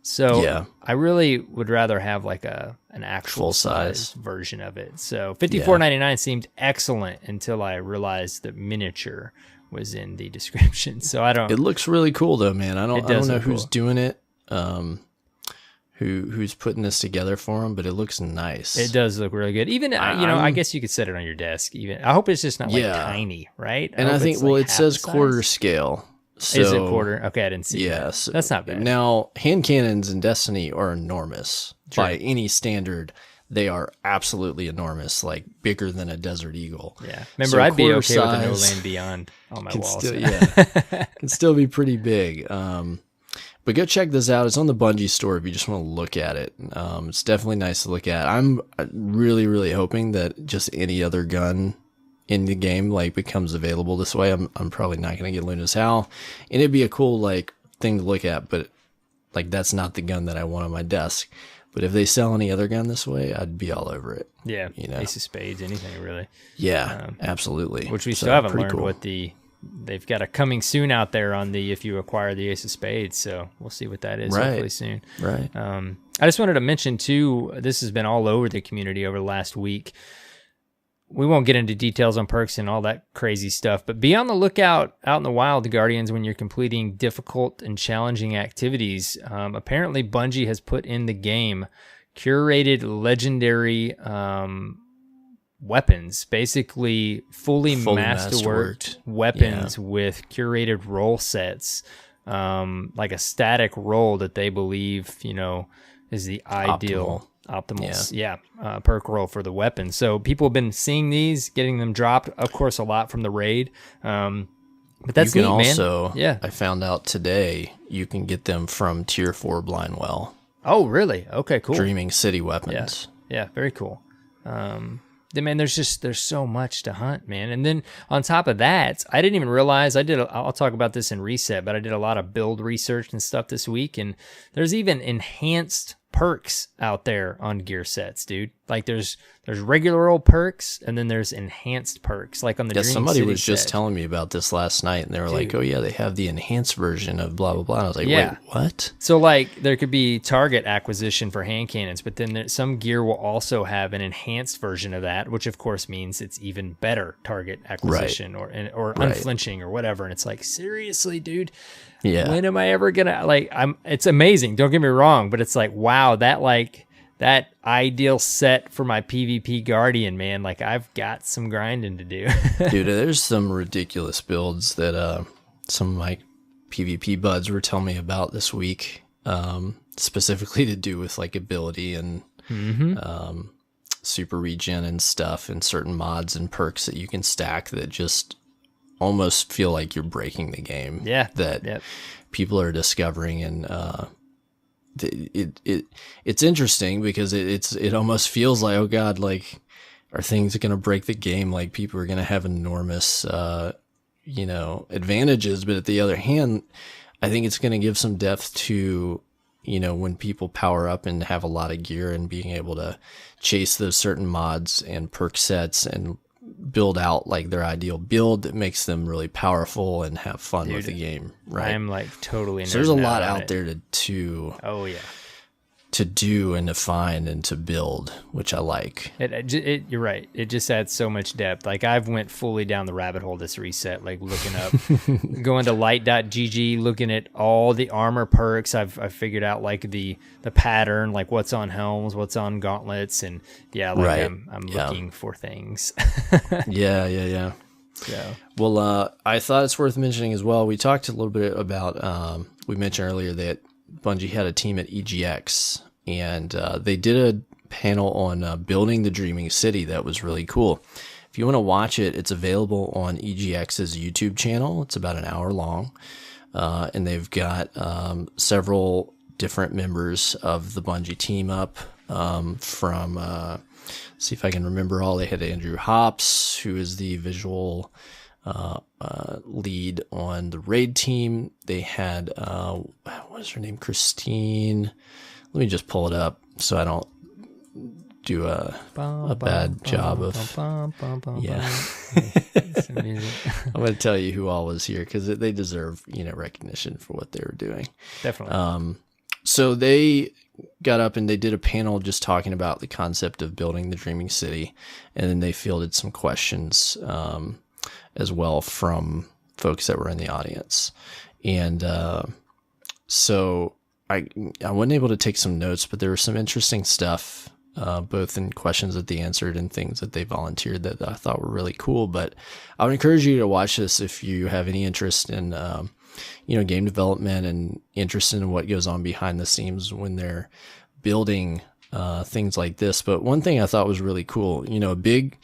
So I really would rather have an actual full size version of it. So $54.99 seemed excellent until I realized that miniature was in the description. So I don't. It looks really cool though, man. I don't know who's doing it. Who's putting this together for him, but it looks nice. It does look really good. Even I guess you could set it on your desk. Even I hope it's just not tiny, right? And I think it says quarter scale. So, is it quarter? Okay, I didn't see. Yes, that's not bad. Now, hand cannons in Destiny are enormous by any standard. They are absolutely enormous, bigger than a Desert Eagle. Yeah, remember I'd be okay with a No Land Beyond on my wall. Can still be pretty big. But go check this out. It's on the Bungie store if you just want to look at it. It's definitely nice to look at. I'm really, really hoping that just any other gun in the game becomes available this way. I'm probably not going to get Lunas Howl, and it'd be a cool thing to look at, but that's not the gun that I want on my desk. But if they sell any other gun this way, I'd be all over it. Yeah, Ace of Spades, anything really. Yeah, absolutely. Which we still haven't learned what they've got a coming soon out there on the if you acquire the Ace of Spades, so we'll see what that is hopefully soon. Right. I just wanted to mention too, this has been all over the community over the last week. we won't get into details on perks and all that crazy stuff, but be on the lookout out in the wild, Guardians, when you're completing difficult and challenging activities. Apparently, Bungie has put in the game curated legendary weapons, basically fully masterworked weapons with curated roll sets, like a static roll that they believe, is the ideal optimal perk roll for the weapon. So people have been seeing these, getting them dropped, of course, a lot from the raid. But that's you can neat, also, man. Yeah. I found out today you can get them from Tier 4 Blindwell. Oh, really? Okay, cool. Dreaming City weapons. Yeah, very cool. Man, there's so much to hunt, man. And then on top of that, I didn't even realize I'll talk about this in Reset, but I did a lot of build research and stuff this week, and there's even enhanced perks out there on gear sets, dude. Like there's regular old perks, and then there's enhanced perks, like on the Dream somebody City was just set. telling me about this last night, and they were like, oh yeah, they have the enhanced version of blah blah blah. And I was like, wait, what? So like there could be target acquisition for hand cannons, but then some gear will also have an enhanced version of that, which of course means it's even better target acquisition or unflinching or whatever. And it's like, seriously, dude, when am I ever gonna it's amazing, don't get me wrong, but it's like, wow, that ideal set for my PvP Guardian, man. Like I've got some grinding to do. Dude, there's some ridiculous builds that some of my PvP buds were telling me about this week, specifically to do with like ability and super regen and stuff, and certain mods and perks that you can stack that just almost feel like you're breaking the game. People are discovering, and it's interesting because it almost feels like, oh god, like are things going to break the game? Like people are going to have enormous advantages, but at the other hand, I think it's going to give some depth to when people power up and have a lot of gear and being able to chase those certain mods and perk sets and build out like their ideal build that makes them really powerful and have fun with the game, right? I'm like totally so there's a lot out there to do and to find and to build, which I like. You're right. It just adds so much depth. Like I've went fully down the rabbit hole this reset, like looking up, going to light.gg, looking at all the armor perks. I've figured out like the pattern, like what's on helms, what's on gauntlets, and I'm looking for things. Yeah. So. Well, I thought it's worth mentioning as well. We talked a little bit about, we mentioned earlier that Bungie had a team at EGX, and they did a panel on building the Dreaming City that was really cool. If you want to watch it, it's available on EGX's YouTube channel. It's about an hour long, and they've got several different members of the Bungie team up from, see if I can remember all. They had Andrew Hops, who is the visual lead on the raid team. They had what is her name, Christine, let me just pull it up so I don't do a bad job of I'm going to tell you who all was here because they deserve recognition for what they were doing. Definitely. So they got up and they did a panel just talking about the concept of building the Dreaming City, and then they fielded some questions as well from folks that were in the audience. And so I wasn't able to take some notes, but there was some interesting stuff, both in questions that they answered and things that they volunteered that I thought were really cool. But I would encourage you to watch this if you have any interest in game development and interested in what goes on behind the scenes when they're building things like this. But one thing I thought was really cool, a big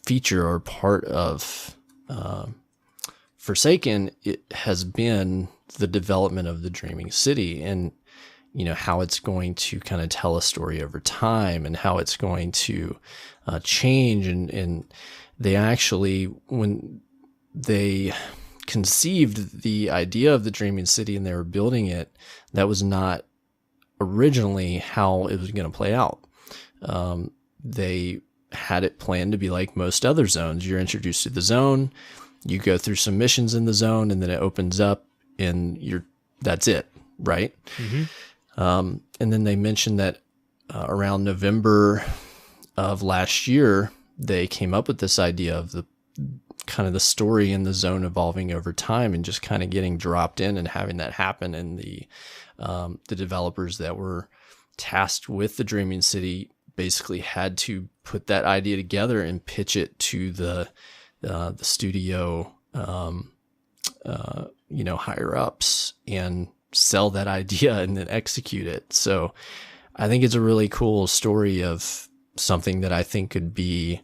feature or part of Forsaken, it has been the development of the Dreaming City, and how it's going to kind of tell a story over time and how it's going to change. And they actually, when they conceived the idea of the Dreaming City and they were building it, that was not originally how it was going to play out. They had it planned to be like most other zones. You're introduced to the zone, you go through some missions in the zone, and then it opens up and that's it, right? Mm-hmm. And then they mentioned that around November of last year, they came up with this idea of the kind of the story in the zone evolving over time and just kind of getting dropped in and having that happen. And the developers that were tasked with the Dreaming City basically had to put that idea together and pitch it to the studio, higher ups and sell that idea and then execute it. So I think it's a really cool story of something that I think could be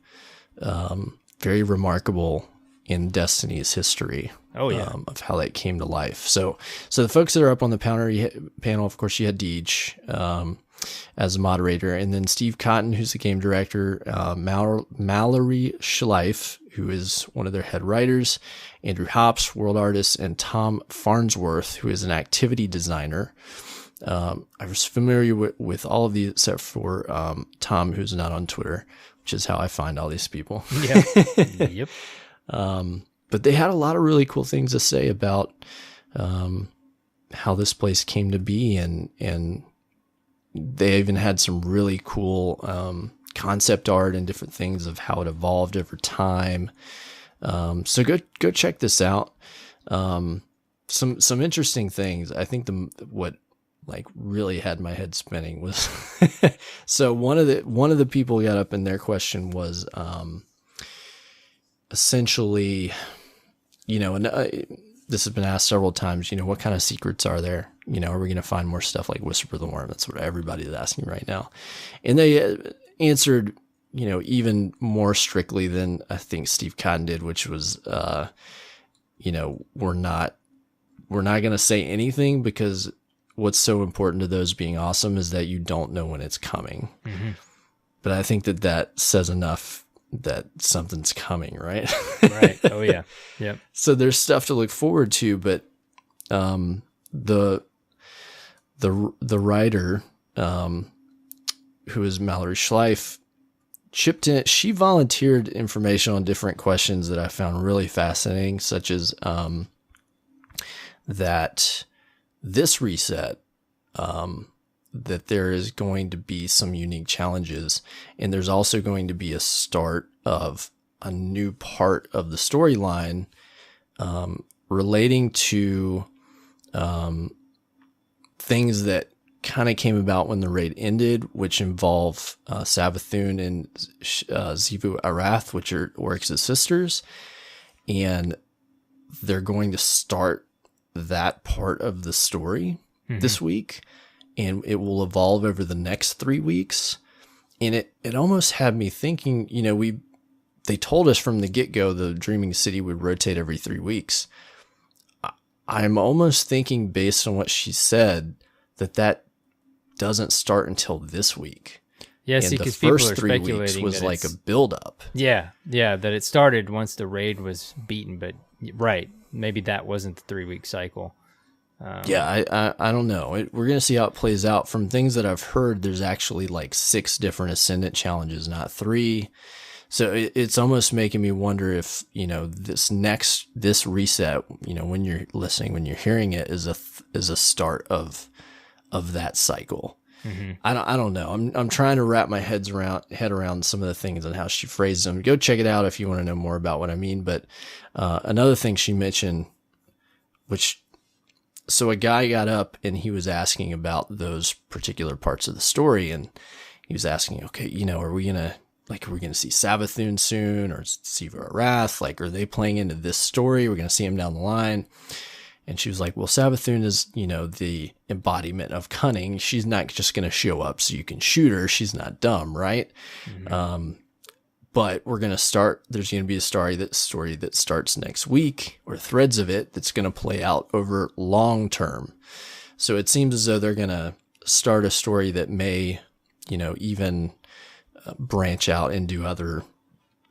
very remarkable in Destiny's history. Oh yeah, of how that came to life. So the folks that are up on the panel, of course, you had Deej as a moderator, and then Steve Cotton, who's the game director, Mallory Schleif, who is one of their head writers, Andrew Hops, world artist, and Tom Farnsworth, who is an activity designer. I was familiar with all of these except for Tom, who's not on Twitter, which is how I find all these people. Yeah. Yep. But they had a lot of really cool things to say about how this place came to be, and they even had some really cool concept art and different things of how it evolved over time. So go check this out. Some interesting things. I think what like really had my head spinning was so one of the people got up and their question was essentially, and this has been asked several times, what kind of secrets are there? Are we going to find more stuff like Whisper the Worm? That's what everybody's asking right now. And they answered, even more strictly than I think Steve Cotton did, which was, we're not going to say anything because what's so important to those being awesome is that you don't know when it's coming. Mm-hmm. But I think that says enough that something's coming, right? Right. Oh yeah. Yep. So there's stuff to look forward to, but the writer, who is Mallory Schleif, chipped in. She volunteered information on different questions that I found really fascinating, such as that this reset, that there is going to be some unique challenges, and there's also going to be a start of a new part of the storyline relating to things that kind of came about when the raid ended, which involve Savathun and Xivu Arath, which are Oryx's sisters, and they're going to start that part of the story this week, and it will evolve over the next 3 weeks. And it almost had me thinking, they told us from the get-go the Dreaming City would rotate every 3 weeks. I'm almost thinking, based on what she said, that doesn't start until this week. Yeah, and see, the because people are first 3 weeks speculating was that like a build-up. Yeah, that it started once the raid was beaten, but right, maybe that wasn't the 3-week cycle. I don't know. We're going to see how it plays out. From things that I've heard, there's actually like 6 different Ascendant challenges, not 3. So it's almost making me wonder if, this reset, when you're listening, when you're hearing it, is a start of that cycle. Mm-hmm. I don't know. I'm trying to wrap my head around some of the things and how she phrased them. Go check it out if you want to know more about what I mean. But another thing she mentioned, so a guy got up and he was asking about those particular parts of the story, and he was asking, okay, are we gonna see Savathun soon, or Xivu Arath? Like, are they playing into this story? We're gonna see him down the line. And she was like, well, Savathun is, the embodiment of cunning. She's not just going to show up so you can shoot her. She's not dumb, right? Mm-hmm. But we're going to start, there's going to be a story that starts next week, or threads of it that's going to play out over long term. So it seems as though they're going to start a story that may, even branch out into other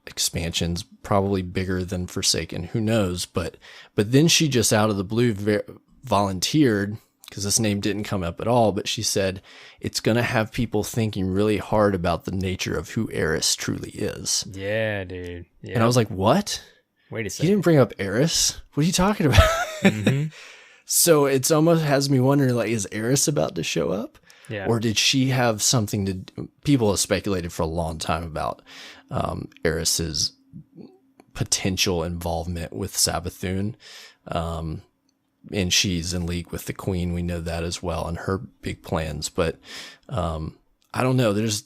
expansions, probably bigger than Forsaken, who knows, but then she just out of the blue volunteered, because this name didn't come up at all, but she said it's going to have people thinking really hard about the nature of who Eris truly is. Yeah, dude. Yeah. And I was like, what? Wait a second. You didn't bring up Eris? What are you talking about? Mm-hmm. So it's almost has me wondering, like, is Eris about to show up? Yeah. Or did she have something to do? People have speculated for a long time about Eris's potential involvement with Sabathun. And she's in league with the Queen. We know that as well, and her big plans. But I don't know. There's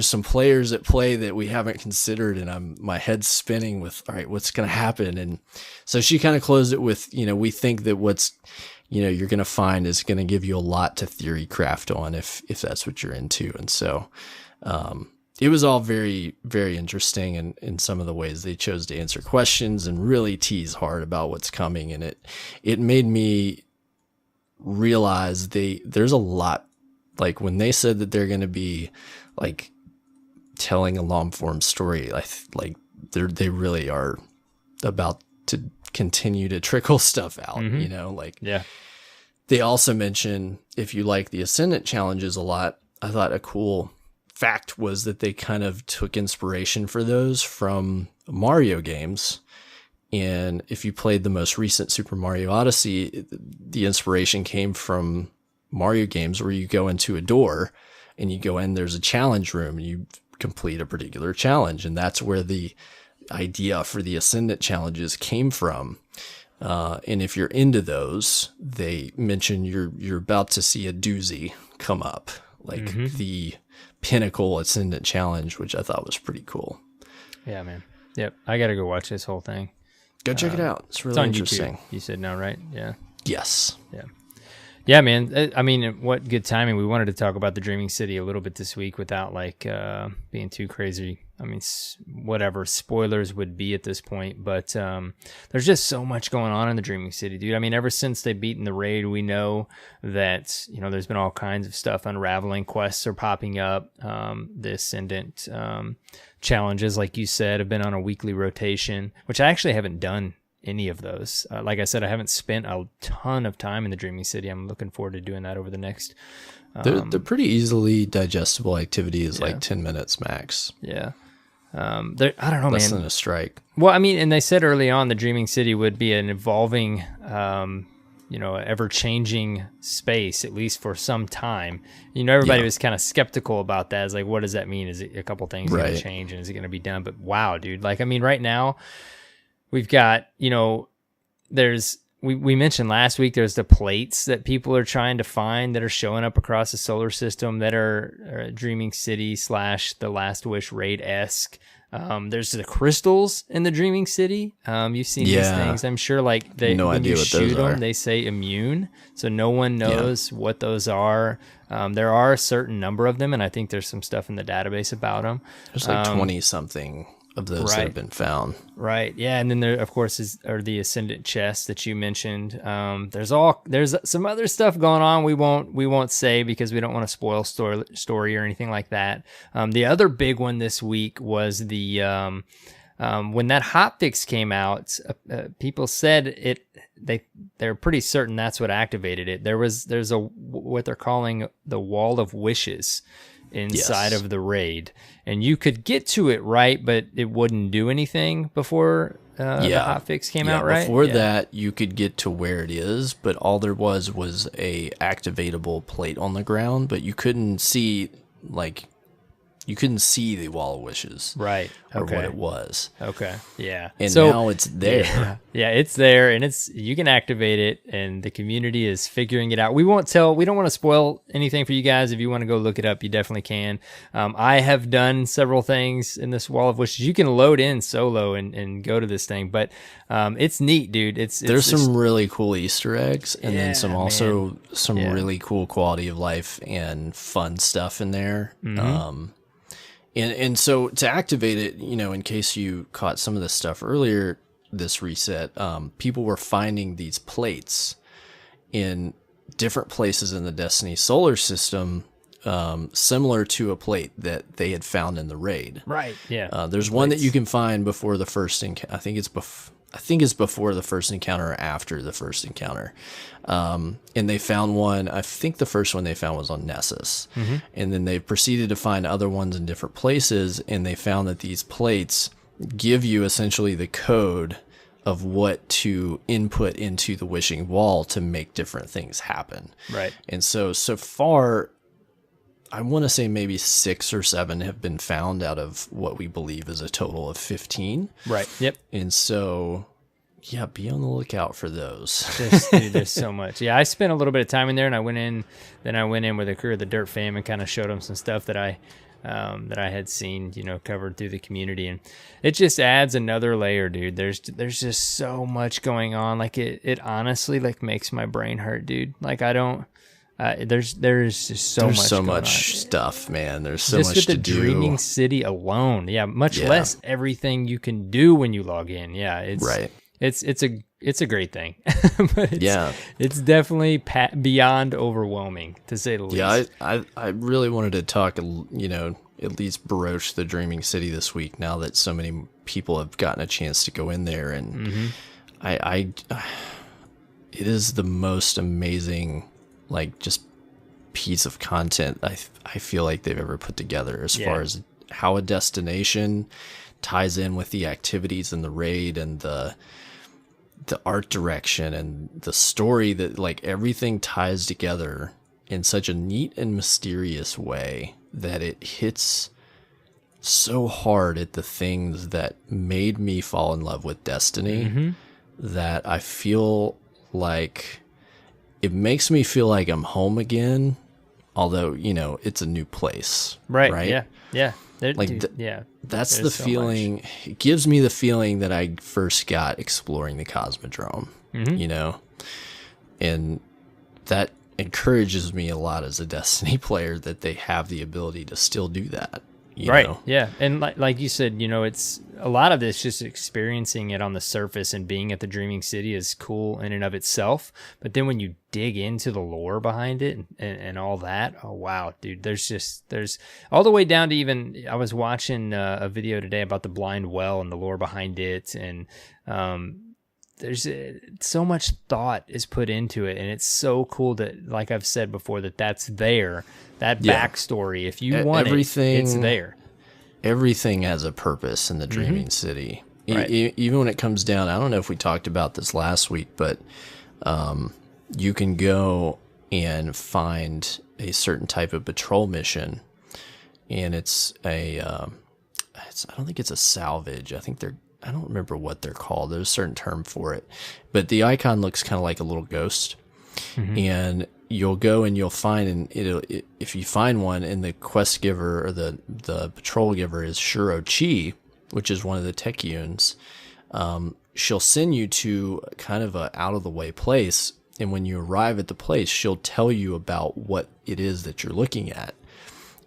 some players at play that we haven't considered, and my head's spinning with, all right, what's going to happen? And so she kind of closed it with, we think that what's, you're going to find is going to give you a lot to theory craft on if that's what you're into. And so it was all very, very interesting in some of the ways they chose to answer questions and really tease hard about what's coming. And it made me realize there's a lot, like when they said that they're going to be like telling a long form story, like they really are about to continue to trickle stuff out, Yeah. They also mention, if you like the Ascendant challenges a lot, I thought a cool fact was that they kind of took inspiration for those from Mario games. And if you played the most recent Super Mario Odyssey, the inspiration came from Mario games where you go into a door and you go in, there's a challenge room and you complete a particular challenge. And that's where the idea for the Ascendant challenges came from. And if you're into those, they mention you're about to see a doozy come up, like the pinnacle Ascendant challenge, which I thought was pretty cool. Yeah, man. Yep. I got to go watch this whole thing. Go check it out. It's really interesting. YouTube. You said no, right? Yeah. Yes. Yeah. Yeah, man. I mean, what good timing. We wanted to talk about the Dreaming City a little bit this week without being too crazy. I mean, whatever spoilers would be at this point, but there's just so much going on in the Dreaming City, dude. I mean, ever since they've beaten the raid, we know that, there's been all kinds of stuff unraveling. Quests are popping up. The Ascendant challenges, like you said, have been on a weekly rotation, which I actually haven't done any of those. Like I said, I haven't spent a ton of time in the Dreaming City. I'm looking forward to doing that over the next. They're pretty easily digestible activities, like 10 minutes max. Yeah. I don't know, Less man. than a strike. Well, I mean, and they said early on the Dreaming City would be an evolving, ever-changing space, at least for some time. Everybody was kind of skeptical about that. It's like, what does that mean? Is it a couple things going to change and is it going to be done? But wow, dude. Like, I mean, right now we've got, there's, we mentioned last week, there's the plates that people are trying to find that are showing up across the solar system that are Dreaming City / the Last Wish raid-esque. There's the crystals in the Dreaming City. You've seen these things, I'm sure. Like when you shoot them, they say immune, so no one knows what those are. There are a certain number of them, and I think there's some stuff in the database about them. There's like 20 something of those that have been found. Right. Yeah. And then there, of course, are the Ascendant chests that you mentioned. There's some other stuff going on. We won't say because we don't want to spoil story or anything like that. The other big one this week was the when that hotfix came out. People said they're pretty certain that's what activated it. There's what they're calling the Wall of Wishes inside of the raid, and you could get to it, right, but it wouldn't do anything before the hotfix came out, right? Before that, you could get to where it is, but all there was a activatable plate on the ground, but you couldn't see the Wall of Wishes, right? Or what it was. Okay, yeah. And so, now it's there. Yeah, it's there, and you can activate it, and the community is figuring it out. We don't want to spoil anything for you guys. If you want to go look it up, you definitely can. I have done several things in this Wall of Wishes. You can load in solo and go to this thing, but it's neat, dude. There's some really cool Easter eggs, and then some really cool quality of life and fun stuff in there. And so to activate it, in case you caught some of this stuff earlier, this reset, people were finding these plates in different places in the Destiny solar system, similar to a plate that they had found in the raid. Right. Yeah. There's one that you can find before the first encounter. I think it's before the first encounter or after the first encounter. And they found one, I think the first one they found was on Nessus. And then they proceeded to find other ones in different places, and they found that these plates give you essentially the code of what to input into the wishing wall to make different things happen. Right. And so far, I want to say maybe 6 or 7 have been found out of what we believe is a total of 15. Right. Yep. And so, yeah, be on the lookout for those. There's so much. Yeah, I spent a little bit of time in there, and I went in with a crew of the Dirt Fam and kind of showed them some stuff that I had seen, covered through the community, and it just adds another layer, dude. There's just so much going on. Like it honestly like makes my brain hurt, dude. Like I don't. There's just so much. There's so going much on. Stuff, man. There's so just much with to the do. Dreaming City alone, much less everything you can do when you log in. Yeah, it's right. It's a great thing, but it's definitely beyond overwhelming, to say the least. Yeah, I really wanted to talk, at least broach the Dreaming City this week. Now that so many people have gotten a chance to go in there, and it is the most amazing, like, just piece of content I feel like they've ever put together, as far as how a destination ties in with the activities and the raid and the art direction and the story, that like everything ties together in such a neat and mysterious way that it hits so hard at the things that made me fall in love with Destiny, that I feel like it makes me feel like I'm home again, although, it's a new place. Right? Yeah. That's the feeling. It gives me the feeling that I first got exploring the Cosmodrome, and that encourages me a lot as a Destiny player, that they have the ability to still do that. You know? Yeah. And like you said, it's a lot of this just experiencing it on the surface, and being at the Dreaming City is cool in and of itself. But then when you dig into the lore behind it and all that, oh wow, dude, there's all the way down to, even I was watching a video today about the Blind Well and the lore behind it, and there's so much thought is put into it, and it's so cool that, like I've said before, that's there. That backstory, if you want it's there. Everything has a purpose in the Dreaming City. Right. Even when it comes down, I don't know if we talked about this last week, but you can go and find a certain type of patrol mission, and it's I don't think it's a salvage. I don't remember what they're called. There's a certain term for it, but the icon looks kind of like a little ghost, and you'll go and you'll find, and if you find one, and the quest giver or the patrol giver is Shuro Chi, which is one of the Techeuns, she'll send you to kind of a out of the way place, and when you arrive at the place, she'll tell you about what it is that you're looking at.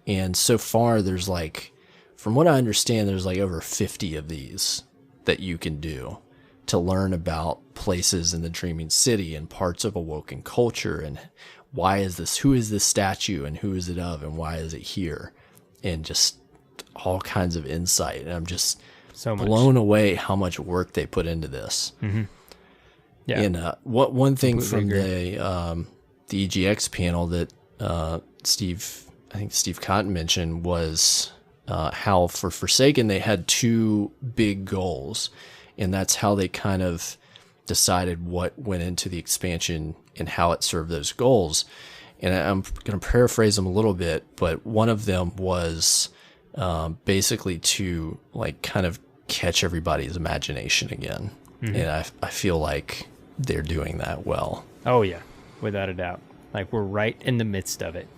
And so far, there's like, from what I understand, there's like over 50 of these that you can do to learn about places in the Dreaming City and parts of awoken culture, and who is this statue, and who is it of, and why is it here, and just all kinds of insight. And I'm just blown away how much work they put into this. Yeah. And one thing from the EGX panel that Steve Cotton mentioned was how for Forsaken they had 2 big goals, and that's how they kind of decided what went into the expansion and how it served those goals. And I'm going to paraphrase them a little bit, but one of them was basically to like kind of catch everybody's imagination again. And I feel like they're doing that well. Oh yeah, without a doubt. Like we're right in the midst of it.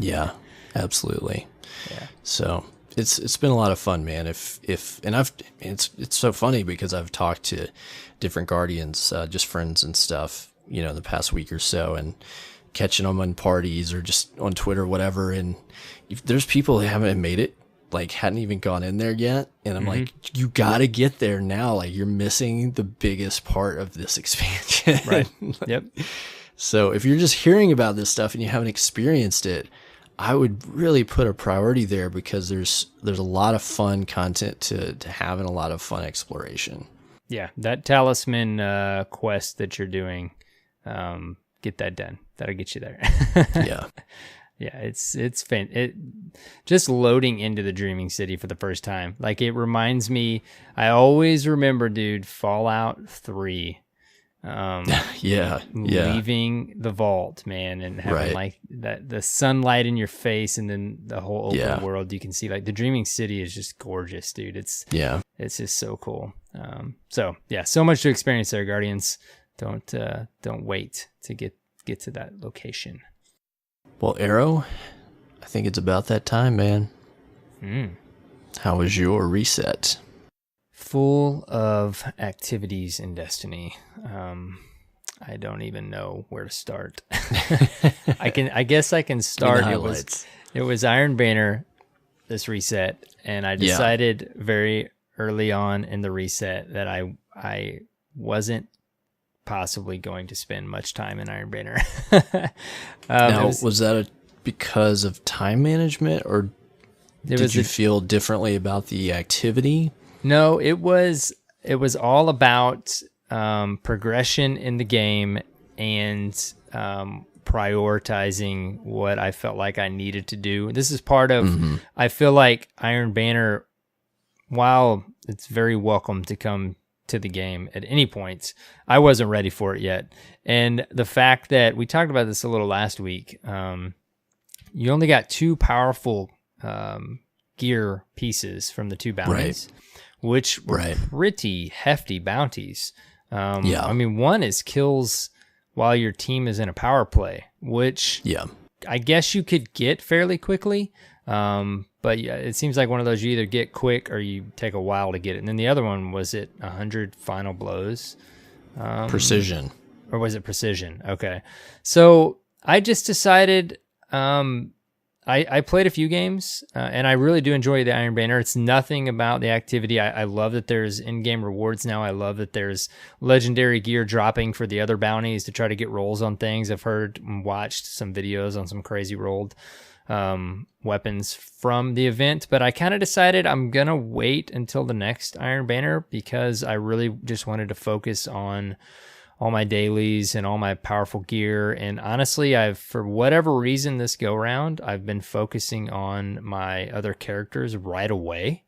Yeah, absolutely. Yeah. So it's been a lot of fun, man. It's so funny because I've talked to different Guardians, just friends and stuff, the past week or so, and catching them on parties or just on Twitter, whatever. And if there's people that haven't made it, like hadn't even gone in there yet. And I'm like, you got to get there now. Like you're missing the biggest part of this expansion. Right. Yep. So if you're just hearing about this stuff and you haven't experienced it, I would really put a priority there, because there's a lot of fun content to have and a lot of fun exploration. Yeah, that talisman quest that you're doing, get that done. That'll get you there. Yeah. Yeah, it's just loading into the Dreaming City for the first time. Like it reminds me, I always remember, dude, Fallout 3. Yeah. Leaving the vault, man, and having like that the sunlight in your face, and then the whole open world you can see. Like the Dreaming City is just gorgeous, dude. It's just so cool. So yeah, so much to experience there, Guardians. Don't wait to get to that location. Well, Arrow, I think it's about that time, man. How was your reset? Full of activities in Destiny. I don't even know where to start. I guess I can start. It was Iron Banner, this reset, and I decided very early on in the reset that I wasn't possibly going to spend much time in Iron Banner. Now, was that because of time management, or did you feel differently about the activity? No, it was all about progression in the game and prioritizing what I felt like I needed to do. This is part of, I feel like Iron Banner, while it's very welcome to come to the game at any point, I wasn't ready for it yet. And the fact that we talked about this a little last week, you only got 2 powerful gear pieces from the 2 bounties, which were pretty hefty bounties. I mean, one is kills while your team is in a power play, which I guess you could get fairly quickly. But yeah, it seems like one of those you either get quick or you take a while to get it. And then the other one, was it 100 final blows? Precision. Or was it precision? Okay. So I just decided, I played a few games, and I really do enjoy the Iron Banner. It's nothing about the activity. I love that there's in-game rewards now. I love that there's legendary gear dropping for the other bounties to try to get rolls on things. I've heard and watched some videos on some crazy rolled weapons from the event, but I kind of decided I'm going to wait until the next Iron Banner because I really just wanted to focus on all my dailies and all my powerful gear. And honestly, for whatever reason this go round, I've been focusing on my other characters right away.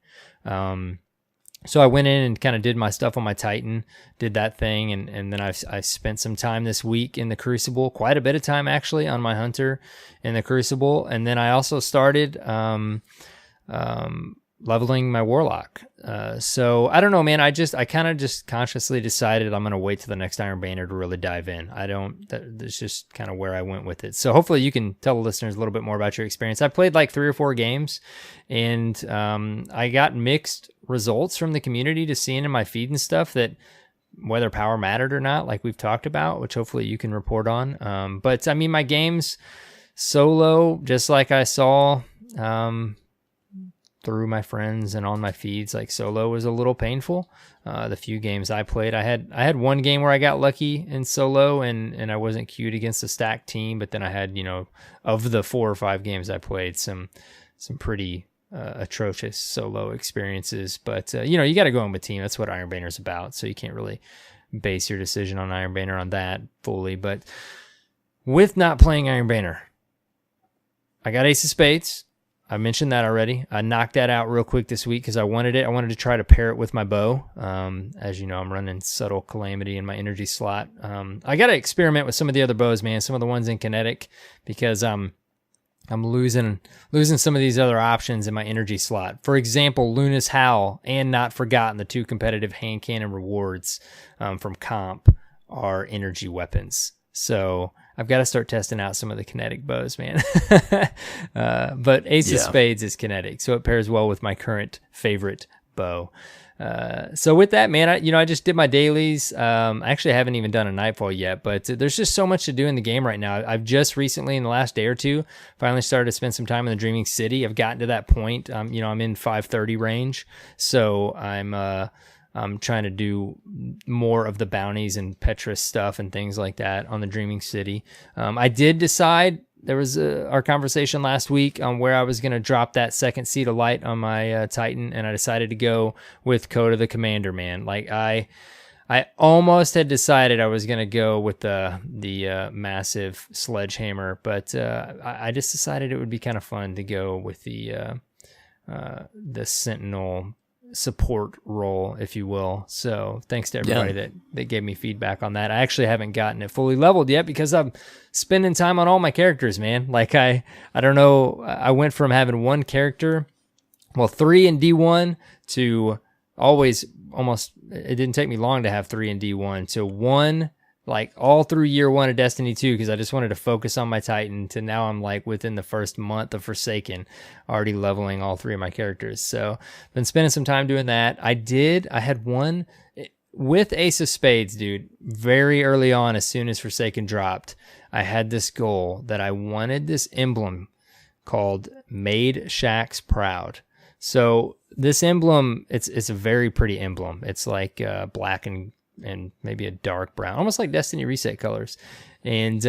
So I went in and kind of did my stuff on my Titan, did that thing, and then I spent some time this week in the Crucible, quite a bit of time actually on my Hunter in the Crucible, and then I also started leveling my Warlock. So I don't know, man. I kind of just consciously decided I'm going to wait till the next Iron Banner to really dive in. That's just kind of where I went with it. So hopefully you can tell the listeners a little bit more about your experience. I played like 3 or 4 games, and I got mixed results from the community to seeing in my feed and stuff that whether power mattered or not, like we've talked about, which hopefully you can report on. But I mean, my games solo, just like I saw, through my friends and on my feeds, like solo was a little painful. The few games I played, I had one game where I got lucky in solo and I wasn't queued against a stacked team, but then I had, of the 4 or 5 games I played, some pretty atrocious solo experiences. But you got to go in with team. That's what Iron Banner's about. So you can't really base your decision on Iron Banner on that fully. But with not playing Iron Banner, I got Ace of Spades. I mentioned that already. I knocked that out real quick this week because I wanted it. I wanted to try to pair it with my bow. As you know, I'm running Subtle Calamity in my energy slot. I got to experiment with some of the other bows, man. Some of the ones in kinetic, because I'm losing some of these other options in my energy slot. For example, Luna's Howl and Not Forgotten, the 2 competitive hand cannon rewards from comp, are energy weapons. So I've got to start testing out some of the kinetic bows, man. But Ace of Spades is kinetic, so it pairs well with my current favorite bow. So with that, man, I just did my dailies. Actually, I haven't even done a Nightfall yet, but there's just so much to do in the game right now. I've just recently, in the last day or two, finally started to spend some time in the Dreaming City. I've gotten to that point. I'm in 530 range, so I'm trying to do more of the bounties and Petrus stuff and things like that on the Dreaming City. I did decide, there was our conversation last week on where I was going to drop that second seat of light on my Titan, and I decided to go with Coda the Commander, man. Like I almost had decided I was going to go with the massive sledgehammer, but I just decided it would be kind of fun to go with the Sentinel support role, if you will. So thanks to everybody that gave me feedback on that. I actually haven't gotten it fully leveled yet because I'm spending time on all my characters, man. Like I don't know, I went from having one character, 3 in D1 to always almost, it didn't take me long to have 3 in D1 to 1, like all through year 1 of Destiny 2, because I just wanted to focus on my Titan, to now I'm like within the first month of Forsaken already leveling all 3 of my characters. So been spending some time doing that. I had one with Ace of Spades, dude, very early on. As soon as Forsaken dropped, I had this goal that I wanted this emblem called Made Shaxx Proud. So this emblem, it's a very pretty emblem. It's like black and maybe a dark brown, almost like Destiny Reset colors. And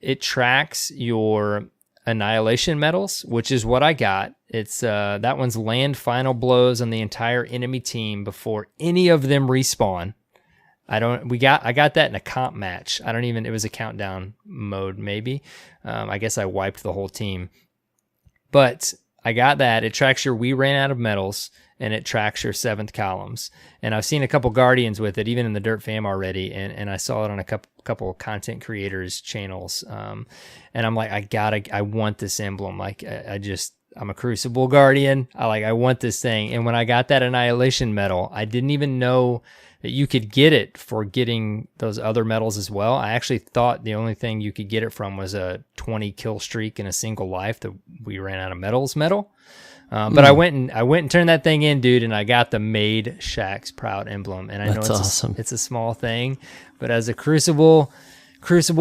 it tracks your annihilation medals, which is what I got. It's that one's land final blows on the entire enemy team before any of them respawn. I got that in a comp match. It was a countdown mode maybe. I guess I wiped the whole team. But I got that. It tracks your we ran out of medals, and it tracks your 7th columns. And I've seen a couple Guardians with it, even in the Dirt Fam already, and I saw it on a couple content creators' channels. And I'm like, I want this emblem. Like, I'm a Crucible Guardian. I want this thing. And when I got that Annihilation medal, I didn't even know that you could get it for getting those other medals as well. I actually thought the only thing you could get it from was a 20 kill streak in a single life that we ran out of medals medal. But I went and turned that thing in, dude, and I got the Made Shaxx Proud emblem. And I know awesome. It's a small thing, but as a Crucible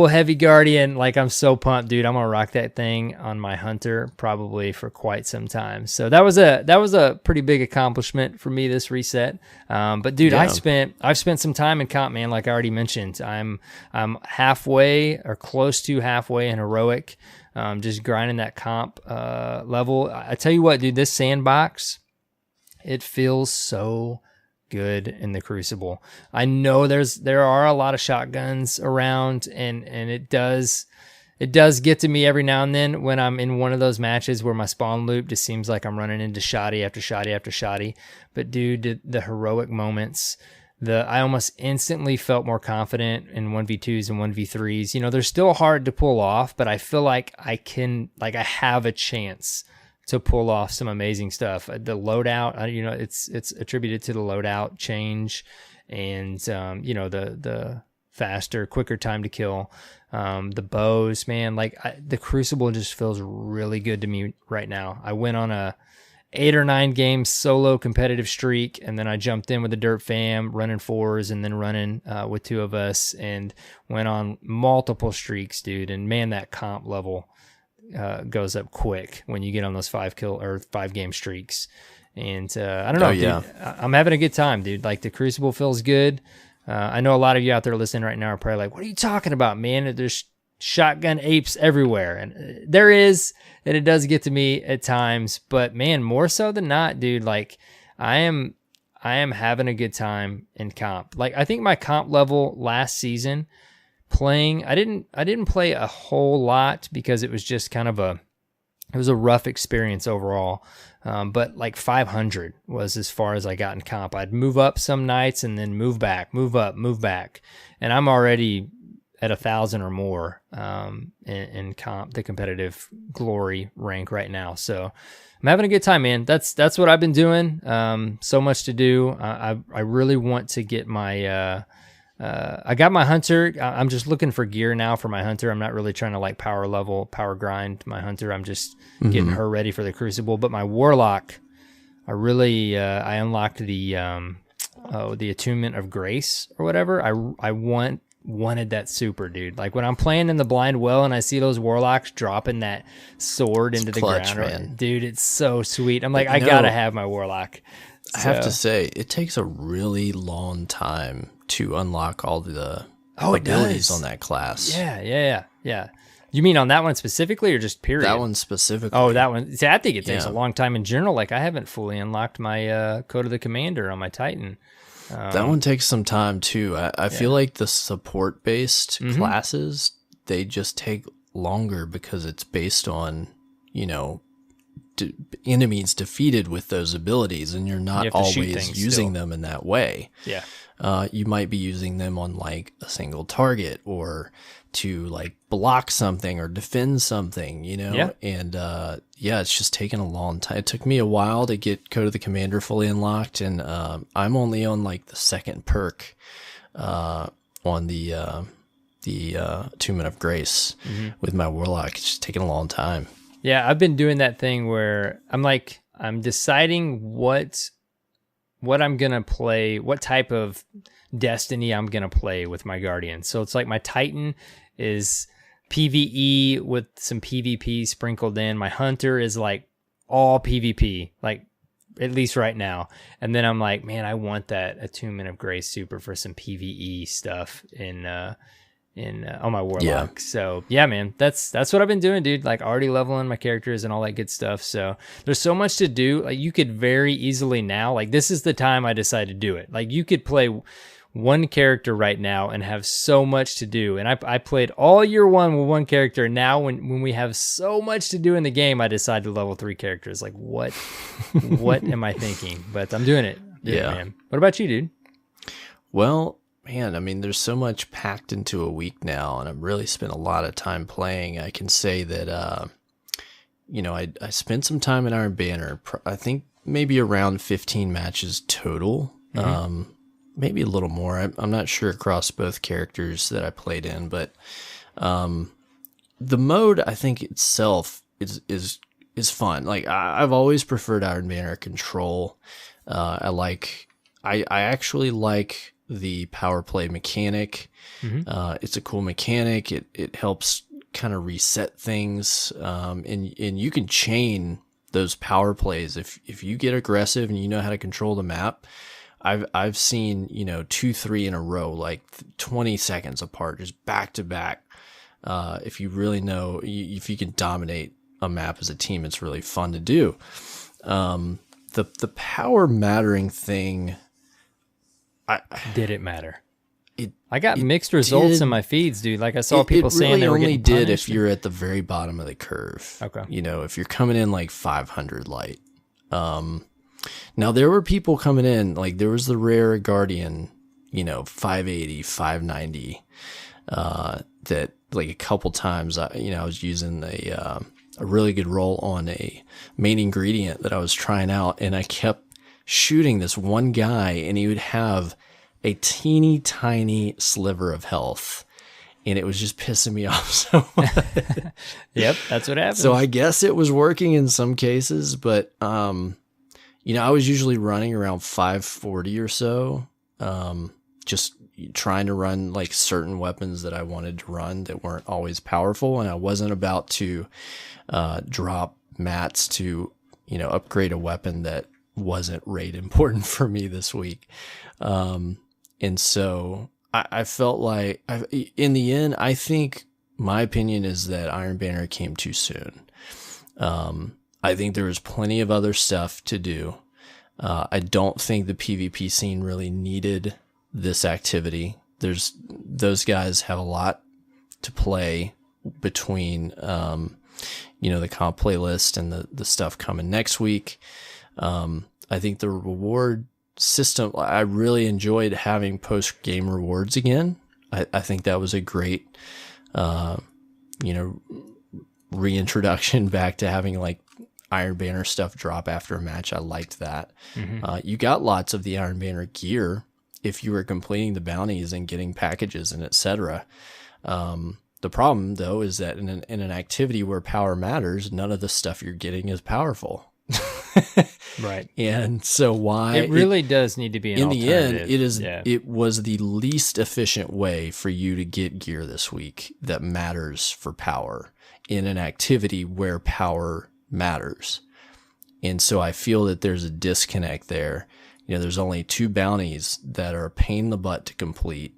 heavy Guardian, like, I'm so pumped, dude. I'm gonna rock that thing on my Hunter probably for quite some time. So that was a pretty big accomplishment for me this reset. But dude, I've spent some time in comp, man. Like I already mentioned, I'm halfway or close to halfway in heroic. Just grinding that comp level. I tell you what, dude, this sandbox, it feels so good in the Crucible. I know there are a lot of shotguns around, and it does get to me every now and then when I'm in one of those matches where my spawn loop just seems like I'm running into shoddy after shoddy after shoddy. But dude, the heroic moments, I almost instantly felt more confident in 1v2s and 1v3s. You know, they're still hard to pull off, but I feel like I have a chance to pull off some amazing stuff. The loadout, it's attributed to the loadout change, and the faster, quicker time to kill. The bows, man, the Crucible just feels really good to me right now. I went on a 8 or 9 game solo competitive streak, and then I jumped in with the Dirt Fam, running 4s, and then running with 2 of us, and went on multiple streaks, dude. And man, that comp level goes up quick when you get on those 5 game streaks. And I don't know, dude, I'm having a good time, dude. Like, the Crucible feels good. I know a lot of you out there listening right now are probably like, what are you talking about, man? There's shotgun apes everywhere, and there is, and it does get to me at times, but man, more so than not, dude, like I am having a good time in comp. Like, I think my comp level last season playing, I didn't play a whole lot because it was just kind of it was a rough experience overall. But like 500 was as far as I got in comp. I'd move up some nights and then move back, move up, move back, and I'm already at 1,000 or more in comp, the competitive glory rank right now. So I'm having a good time, man. That's what I've been doing. So much to do. I really want to get my I got my Hunter. I'm just looking for gear now for my Hunter. I'm not really trying to power grind my Hunter. I'm just getting her ready for the Crucible. But my Warlock, I unlocked the Attunement of Grace or whatever. I wanted that super, dude. Like, when I'm playing in the blind well and I see those Warlocks dropping that sword into the ground, man. Dude, it's so sweet. I'm like, I gotta have my Warlock. I have to say, it takes a really long time to unlock all the abilities on that class. Yeah. You mean on that one specifically, or just period? That one specifically. Oh, that one. See, I think it takes a long time in general. Like, I haven't fully unlocked my Code of the Commander on my Titan. That one takes some time too. I feel like the support-based classes, they just take longer because it's based on, enemies defeated with those abilities, and you're not always using them in that way. Yeah. You might be using them on like a single target or to like block something or defend something, you know? Yeah. And it's just taken a long time. It took me a while to get Code of the Commander fully unlocked, and I'm only on like the second perk on the Attunement of Grace with my Warlock. It's just taking a long time. Yeah, I've been doing that thing where I'm deciding what I'm going to play, what type of Destiny I'm going to play with my Guardian. So it's like my Titan is PvE with some PvP sprinkled in. My Hunter is like all PvP, like at least right now. And then I'm like, man, I want that Attunement of Grace super for some PvE stuff on my Warlock. Yeah. So yeah, man, that's what I've been doing, dude. Like already leveling my characters and all that good stuff. So there's so much to do. Like you could very easily now, like this is the time I decided to do it. Like you could play one character right now and have so much to do. And I played all year one with one character. And now when we have so much to do in the game, I decided to level 3 characters. Like what am I thinking? But I'm doing it. Man. What about you, dude? Well, man, I mean, there's so much packed into a week now, and I've really spent a lot of time playing. I can say that, I spent some time in Iron Banner. I think maybe around 15 matches total, maybe a little more. I'm not sure across both characters that I played in, but the mode I think itself is fun. Like I've always preferred Iron Banner control. I actually like the power play mechanic. It's a cool mechanic. It helps kind of reset things, and you can chain those power plays if you get aggressive and you know how to control the map. I've seen 2-3 in a row, like 20 seconds apart, just back to back. If you really know, if you can dominate a map as a team, it's really fun to do. The power mattering thing. Did it matter? I got mixed results in my feeds, dude. Like I saw people saying really they were only getting did punished. if you're at the very bottom of the curve. Okay. If you're coming in like 500 light. Now there were people coming in, like there was the rare Guardian, 580, 590, that like a couple times, I was using a really good roll on a main ingredient that I was trying out, and I kept shooting this one guy, and he would have a teeny tiny sliver of health, and it was just pissing me off so much. Yep, that's what happens. So I guess it was working in some cases, but I was usually running around 540 or so, just trying to run like certain weapons that I wanted to run that weren't always powerful, and I wasn't about to drop mats to upgrade a weapon that wasn't rate important for me this week. And so I felt like in the end, I think my opinion is that Iron Banner came too soon. I think there was plenty of other stuff to do. I don't think the PvP scene really needed this activity. Those guys have a lot to play between, the comp playlist and the stuff coming next week. I think the reward system, I really enjoyed having post-game rewards again. I think that was a great, reintroduction back to having like Iron Banner stuff drop after a match. I liked that. You got lots of the Iron Banner gear if you were completing the bounties and getting packages and etc. The problem though is that in an activity where power matters, none of the stuff you're getting is powerful. Right. And so why it really does need to be an in the end, alternative. it was the least efficient way for you to get gear this week that matters for power in an activity where power matters. And so I feel that there's a disconnect there. There's only 2 bounties that are a pain in the butt to complete.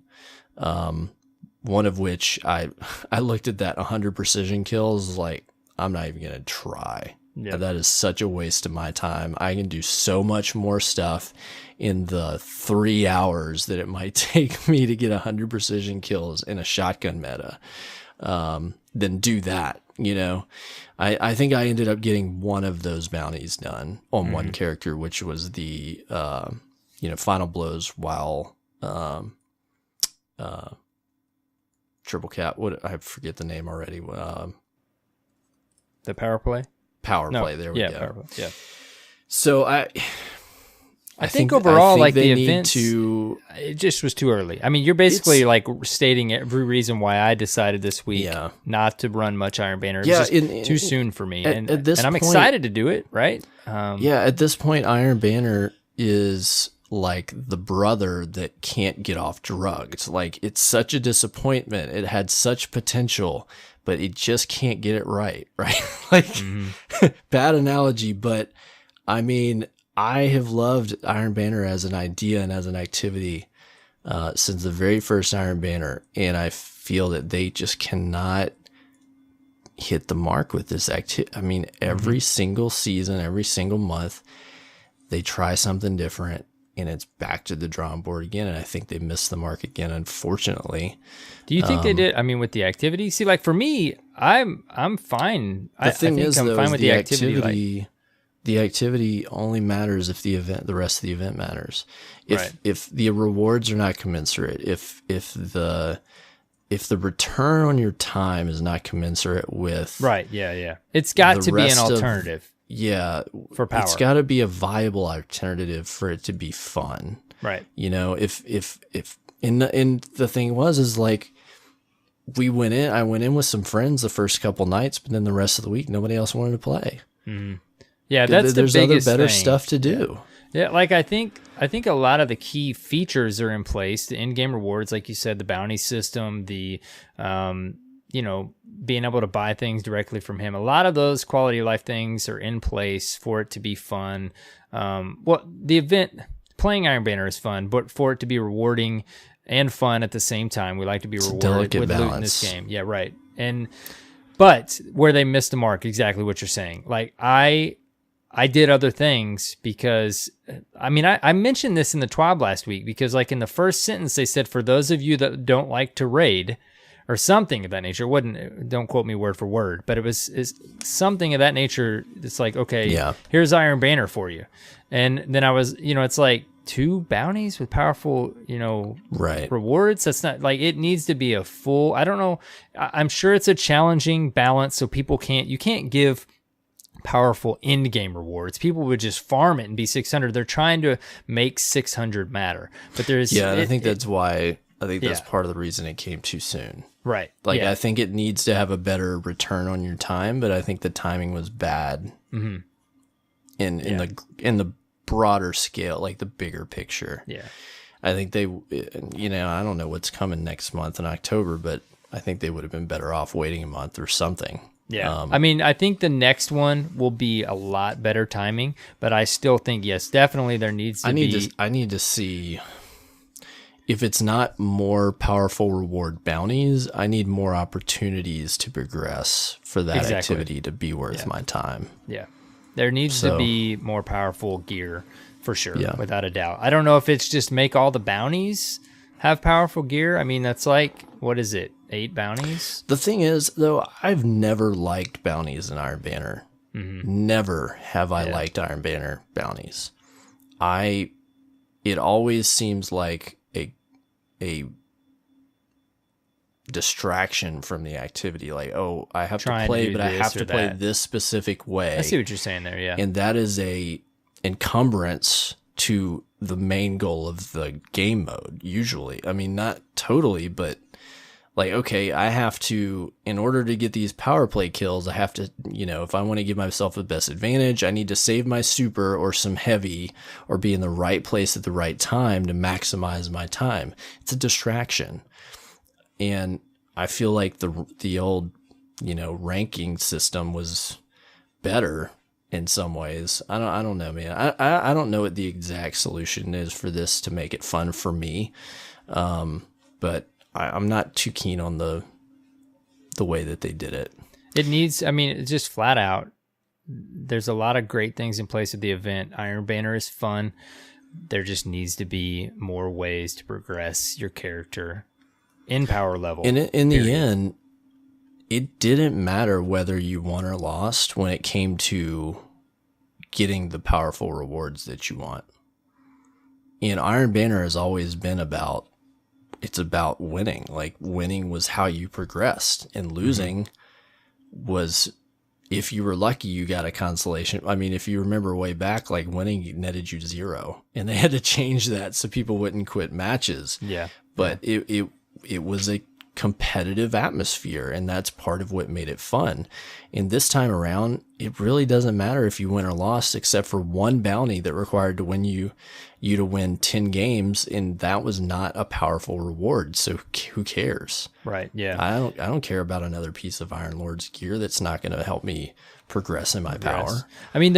One of which I looked at that 100 precision kills, like I'm not even going to try. Yep. That is such a waste of my time. I can do so much more stuff in the 3 hours that it might take me to get 100 precision kills in a shotgun meta then do that. I think I ended up getting one of those bounties done on one character, which was the final blows while triple cap. What, I forget the name already. The power play. Power play. There we go. Power play. Yeah. So I think overall, like the event, it just was too early. I mean, you're basically like stating every reason why I decided this week not to run much Iron Banner. It was just too soon for me, and I'm excited to do it. Right? At this point, Iron Banner is like the brother that can't get off drugs. Like, it's such a disappointment. It had such potential, but it just can't get it right. Right? Like, bad analogy, but I mean, I have loved Iron Banner as an idea and as an activity since the very first Iron Banner, and I feel that they just cannot hit the mark with this activity. I mean, every single season, every single month, they try something different, and it's back to the drawing board again, and I think they missed the mark again, unfortunately. Do you think they did? I mean, with the activity? See, like, for me, I'm fine. The thing is, I'm though, fine with the activity. The activity only matters if the rest of the event matters. If the rewards are not commensurate, if the return on your time is not commensurate with it's got to be an alternative. For power, it's got to be a viable alternative for it to be fun. Right. If the thing is like, I went in with some friends the first couple nights, but then the rest of the week nobody else wanted to play. Mm-hmm. Yeah, that's the biggest thing. There's other better stuff to do. Yeah, like I think a lot of the key features are in place. The in-game rewards, like you said, the bounty system, the being able to buy things directly from him. A lot of those quality of life things are in place for it to be fun. The event, playing Iron Banner is fun, but for it to be rewarding and fun at the same time, we like to be rewarded with loot in this game. Yeah, right. But where they missed the mark, exactly what you're saying. Like, I did other things because, I mean, I mentioned this in the TWAB last week because, like, in the first sentence, they said, for those of you that don't like to raid, or something of that nature. Don't quote me word for word, but it's something of that nature. It's like, okay, here's Iron Banner for you. And then I was, it's like 2 bounties with powerful, rewards. That's not like, it needs to be a full, I don't know. I'm sure it's a challenging balance. So you can't give powerful end game rewards. People would just farm it and be 600. They're trying to make 600 matter, but I think that's why. I think that's part of the reason it came too soon. Right. Like, I think it needs to have a better return on your time, but I think the timing was bad in the broader scale, like the bigger picture. Yeah. I think they, I don't know what's coming next month in October, but I think they would have been better off waiting a month or something. Yeah. I mean, I think the next one will be a lot better timing, but I still think, yes, definitely there needs to be. I need to see. If it's not more powerful reward bounties, I need more opportunities to progress for that activity to be worth my time. Yeah. There needs to be more powerful gear for sure, without a doubt. I don't know if it's just make all the bounties have powerful gear. I mean, that's like, what is it, 8 bounties? The thing is, though, I've never liked bounties in Iron Banner. Mm-hmm. Never have I liked Iron Banner bounties. It always seems like a distraction from the activity. Like, oh, I have to play, but I have to play this specific way. I see what you're saying there, yeah. And that is a encumbrance to the main goal of the game mode, usually. I mean, not totally, but like, okay, I have to, in order to get these power play kills, I have to, if I want to give myself the best advantage, I need to save my super or some heavy or be in the right place at the right time to maximize my time. It's a distraction. And I feel like the old, ranking system was better in some ways. I don't know, man. I don't know what the exact solution is for this to make it fun for me. But I'm not too keen on the way that they did it. It needs, I mean, it's just flat out. There's a lot of great things in place of the event. Iron Banner is fun. There just needs to be more ways to progress your character in power level. In the end, it didn't matter whether you won or lost when it came to getting the powerful rewards that you want. And Iron Banner has always been about, it's about winning. Like, winning was how you progressed, and losing was, if you were lucky, you got a consolation. I mean, if you remember way back, like, winning netted you 0, and they had to change that so people wouldn't quit matches. Yeah. But it was a competitive atmosphere, and that's part of what made it fun. And this time around, it really doesn't matter if you win or lost, except for one bounty that required to win you to win 10 games, and that was not a powerful reward. So who cares? Right. Yeah. I don't care about another piece of Iron Lord's gear that's not going to help me progress in my power. I mean,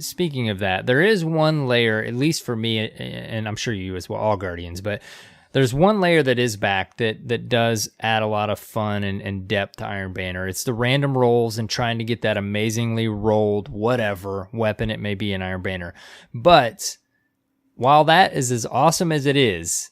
speaking of that, there is one layer, at least for me, and I'm sure you as well, all Guardians, but there's one layer that is back that does add a lot of fun and depth to Iron Banner. It's the random rolls and trying to get that amazingly rolled whatever weapon it may be in Iron Banner. But while that is as awesome as it is,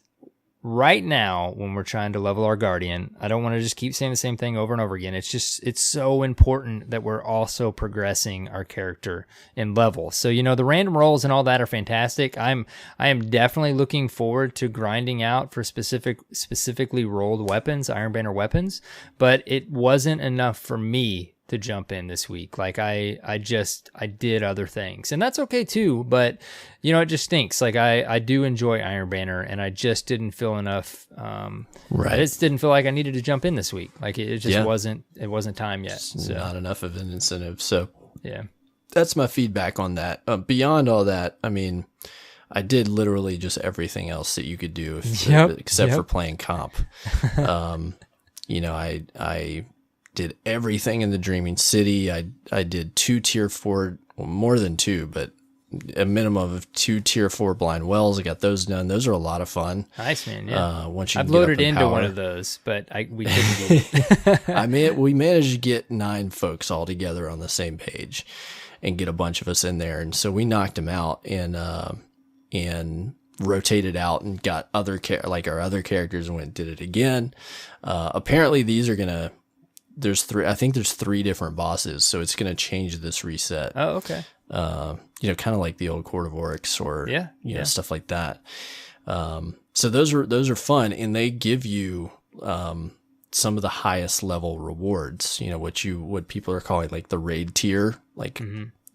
right now, when we're trying to level our Guardian, I don't want to just keep saying the same thing over and over again. It's so important that we're also progressing our character in level. So, the random rolls and all that are fantastic. I am definitely looking forward to grinding out for specifically rolled weapons, Iron Banner weapons, but it wasn't enough for me to jump in this week. Like, I did other things, and that's okay too, but it just stinks. Like, I do enjoy Iron Banner, and I just didn't feel enough. Right. I just didn't feel like I needed to jump in this week. Like, it just wasn't time yet. So. Not enough of an incentive. So yeah, that's my feedback on that. Beyond all that, I mean, I did literally just everything else that you could do except for playing comp. I did everything in the Dreaming City. I did 2 tier 4, well, more than 2, but a minimum of 2 tier 4 blind wells. I got those done. Those are a lot of fun. Nice, man. Yeah. Once you I've loaded into one of those, but we couldn't get it. We managed to get 9 folks all together on the same page and get a bunch of us in there. And so we knocked them out and rotated out and got our other characters and went and did it again. Apparently these are going to, I think there's 3 different bosses, so it's going to change this reset. Oh, okay. Kind of like the old Court of Oryx or stuff like that. So those are fun, and they give you some of the highest level rewards. What people are calling like the raid tier. Like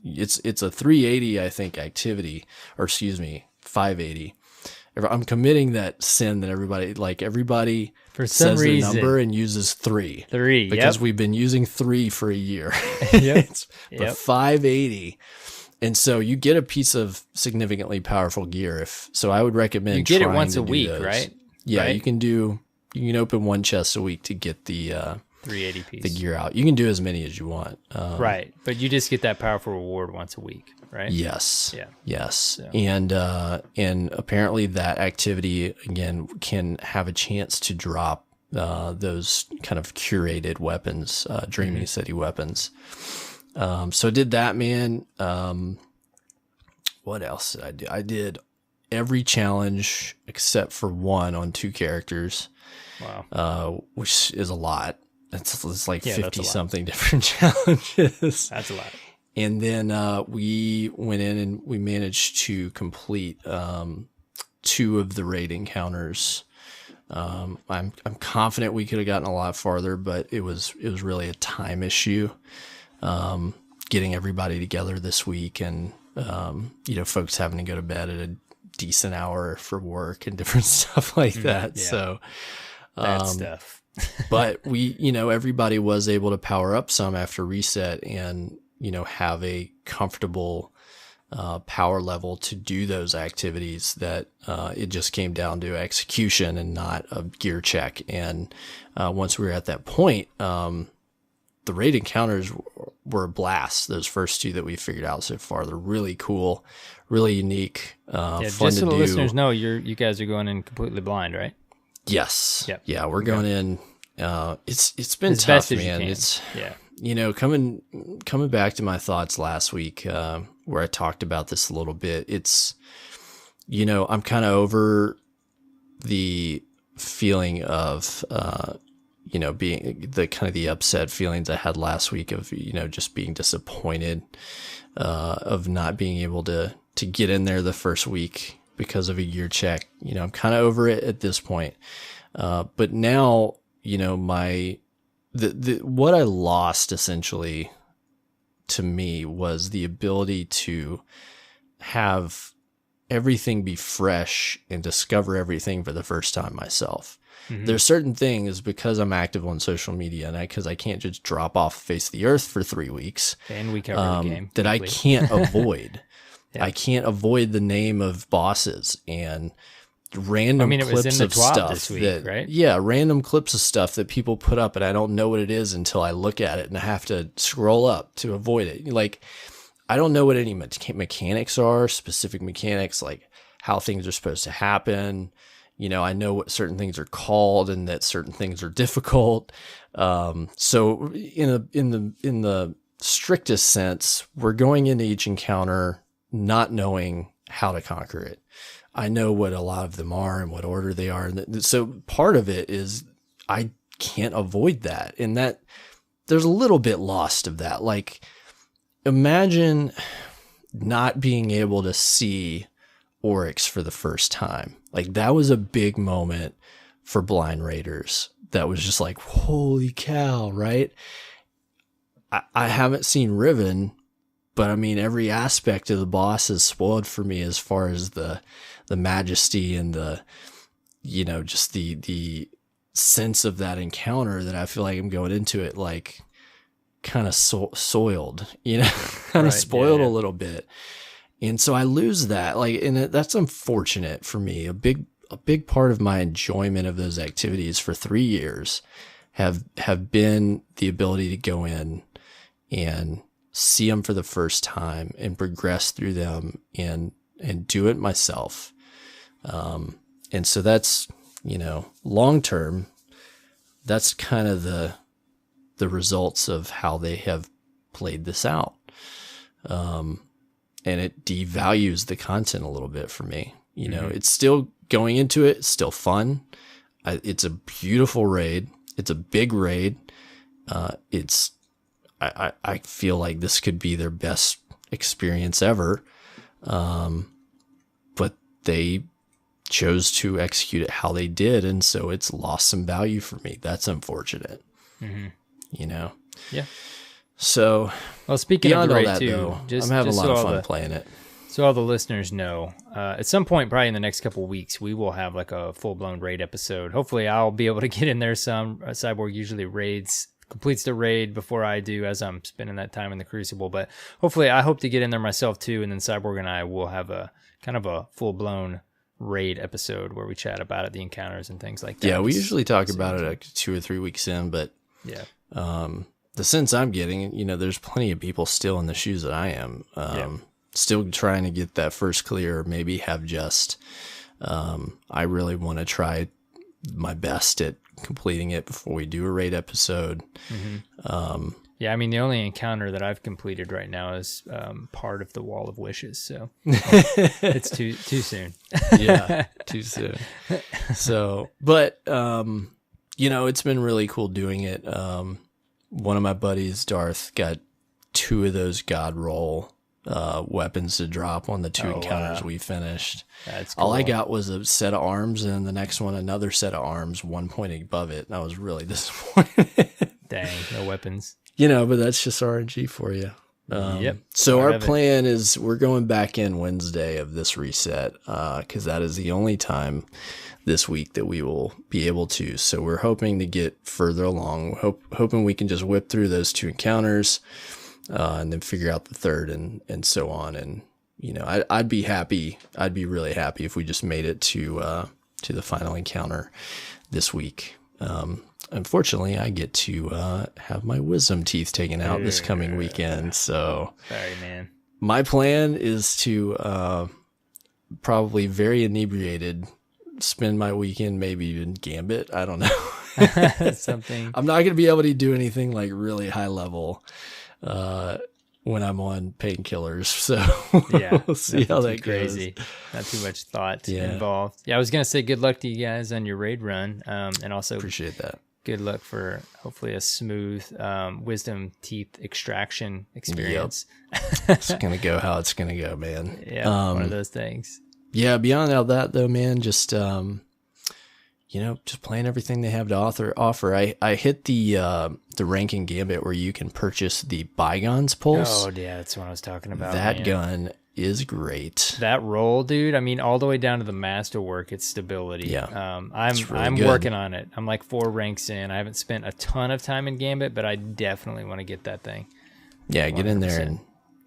it's a 380, I think, activity, or excuse me, 580. I'm committing that sin that everybody for some says reason the number and uses 3. 3, because we've been using 3 for a year. But 580. And so you get a piece of significantly powerful gear. So I would recommend you get it trying once to a do week, those. right? Yeah, right? You can open 1 chest a week to get the 380 piece. the gear out. You can do as many as you want. Right, but you just get that powerful reward once a week, right? Yes. Yeah. Yes. Yeah. And apparently that activity again can have a chance to drop those kind of curated weapons, Dreaming City weapons. So I did that, man. What else did I do? I did every challenge except for one on 2 characters. Wow. Which is a lot. It's like 50 something different challenges. That's a lot. And then we went in and we managed to complete 2 of the raid encounters. I'm confident we could have gotten a lot farther, but it was really a time issue. Getting everybody together this week, and folks having to go to bed at a decent hour for work and different stuff like that. Yeah. So that stuff. but everybody was able to power up some after reset and have a comfortable power level to do those activities. That it just came down to execution and not a gear check. And once we were at that point, the raid encounters were a blast. Those first 2 that we figured out so far, they're really cool, really unique, fun just to so the do. listeners know, you guys are going in completely blind, right? Yes. Yep. Yeah, we're going in. It's been as tough, best as man. You can. It's coming back to my thoughts last week, where I talked about this a little bit. It's I'm kind of over the feeling of being the kind of the upset feelings I had last week of, just being disappointed, of not being able to get in there the first week because of a year check. I'm kind of over it at this point. But now, what I lost essentially to me was the ability to have everything be fresh and discover everything for the first time myself. Mm-hmm. There's certain things, because I'm active on social media and because I can't just drop off the face of the earth for 3 weeks, and we cover the game that I can't avoid. Yeah. I can't avoid the name of bosses and random it was clips in the of TWAB stuff this week, that, right? Yeah, random clips of stuff that people put up, and I don't know what it is until I look at it, and I have to scroll up to avoid it. Like, I don't know what any mechanics are, specific mechanics, like how things are supposed to happen. I know what certain things are called and that certain things are difficult. So in the strictest sense, we're going into each encounter not knowing how to conquer it. I know what a lot of them are and what order they are. And so part of it is I can't avoid that. And that there's a little bit lost of that. Like, imagine not being able to see Oryx for the first time. Like, that was a big moment for blind raiders. That was just like, holy cow, right? I haven't seen Riven, but every aspect of the boss is spoiled for me as far as the majesty and the, just the sense of that encounter, that I feel like I'm going into it like kind of soiled, kind of spoiled a little bit. And so I lose that, and that's unfortunate for me. A big part of my enjoyment of those activities for 3 years have been the ability to go in and see them for the first time and progress through them and do it myself. And so that's, long term, that's kind of the results of how they have played this out. And it devalues the content a little bit for me. It's still going into it. It's still fun. It's a beautiful raid. It's a big raid. I feel like this could be their best experience ever. But they chose to execute it how they did. And so it's lost some value for me. That's unfortunate. Mm-hmm. Yeah. So, well, speaking of the raid that, too, though, I'm having a lot of fun playing it. So all the listeners know, at some point, probably in the next couple of weeks, we will have like a full-blown raid episode. Hopefully, I'll be able to get in there some. Cyborg usually completes the raid before I do, as I'm spending that time in the Crucible. But hopefully, I hope to get in there myself too, and then Cyborg and I will have a kind of a full-blown raid episode where we chat about it, the encounters and things like that. Yeah, we usually talk about it like 2 or 3 weeks in, but yeah. The sense I'm getting, there's plenty of people still in the shoes that I am. Still trying to get that first clear, or maybe have just, I really want to try my best at completing it before we do a raid episode. Mm-hmm. Yeah, the only encounter that I've completed right now is part of the Wall of Wishes, so it's too soon. Yeah, too soon. So, but, it's been really cool doing it. One of my buddies, Darth, got 2 of those God Roll weapons to drop on the 2 encounters we finished. That's cool. All I got was a set of arms, and the next one another set of arms, 1 point above it, and I was really disappointed. Dang, no weapons. But that's just RNG for you. Yep. So our plan is we're going back in Wednesday of this reset, because that is the only time this week that we will be able to. So we're hoping to get further along, hoping we can just whip through those 2 encounters, and then figure out the third and so on. And, I'd be happy. I'd be really happy if we just made it to the final encounter this week. Unfortunately, I get to have my wisdom teeth taken out this coming weekend. So sorry, man. My plan is to probably very inebriated spend my weekend, maybe even Gambit. I don't know. Something. I'm not going to be able to do anything like really high level when I'm on painkillers. So yeah, we'll see how that crazy. goes. Not too much thought involved. Yeah, I was going to say good luck to you guys on your raid run. And also appreciate that. good luck for hopefully a smooth wisdom teeth extraction experience. It's gonna go how it's gonna go, man. Yeah, one of those things. Yeah, beyond all that though, man, just just playing everything they have to offer. I hit the ranking gambit where you can purchase the Bygones pulse. Oh yeah, that's what I was talking about. That man. gun is great. That roll, dude. I mean, all the way down to the masterwork, it's stability. Yeah, I'm working on it. I'm like 4 ranks in. I haven't spent a ton of time in Gambit, but I definitely want to get that thing. Yeah, 100%. Get in there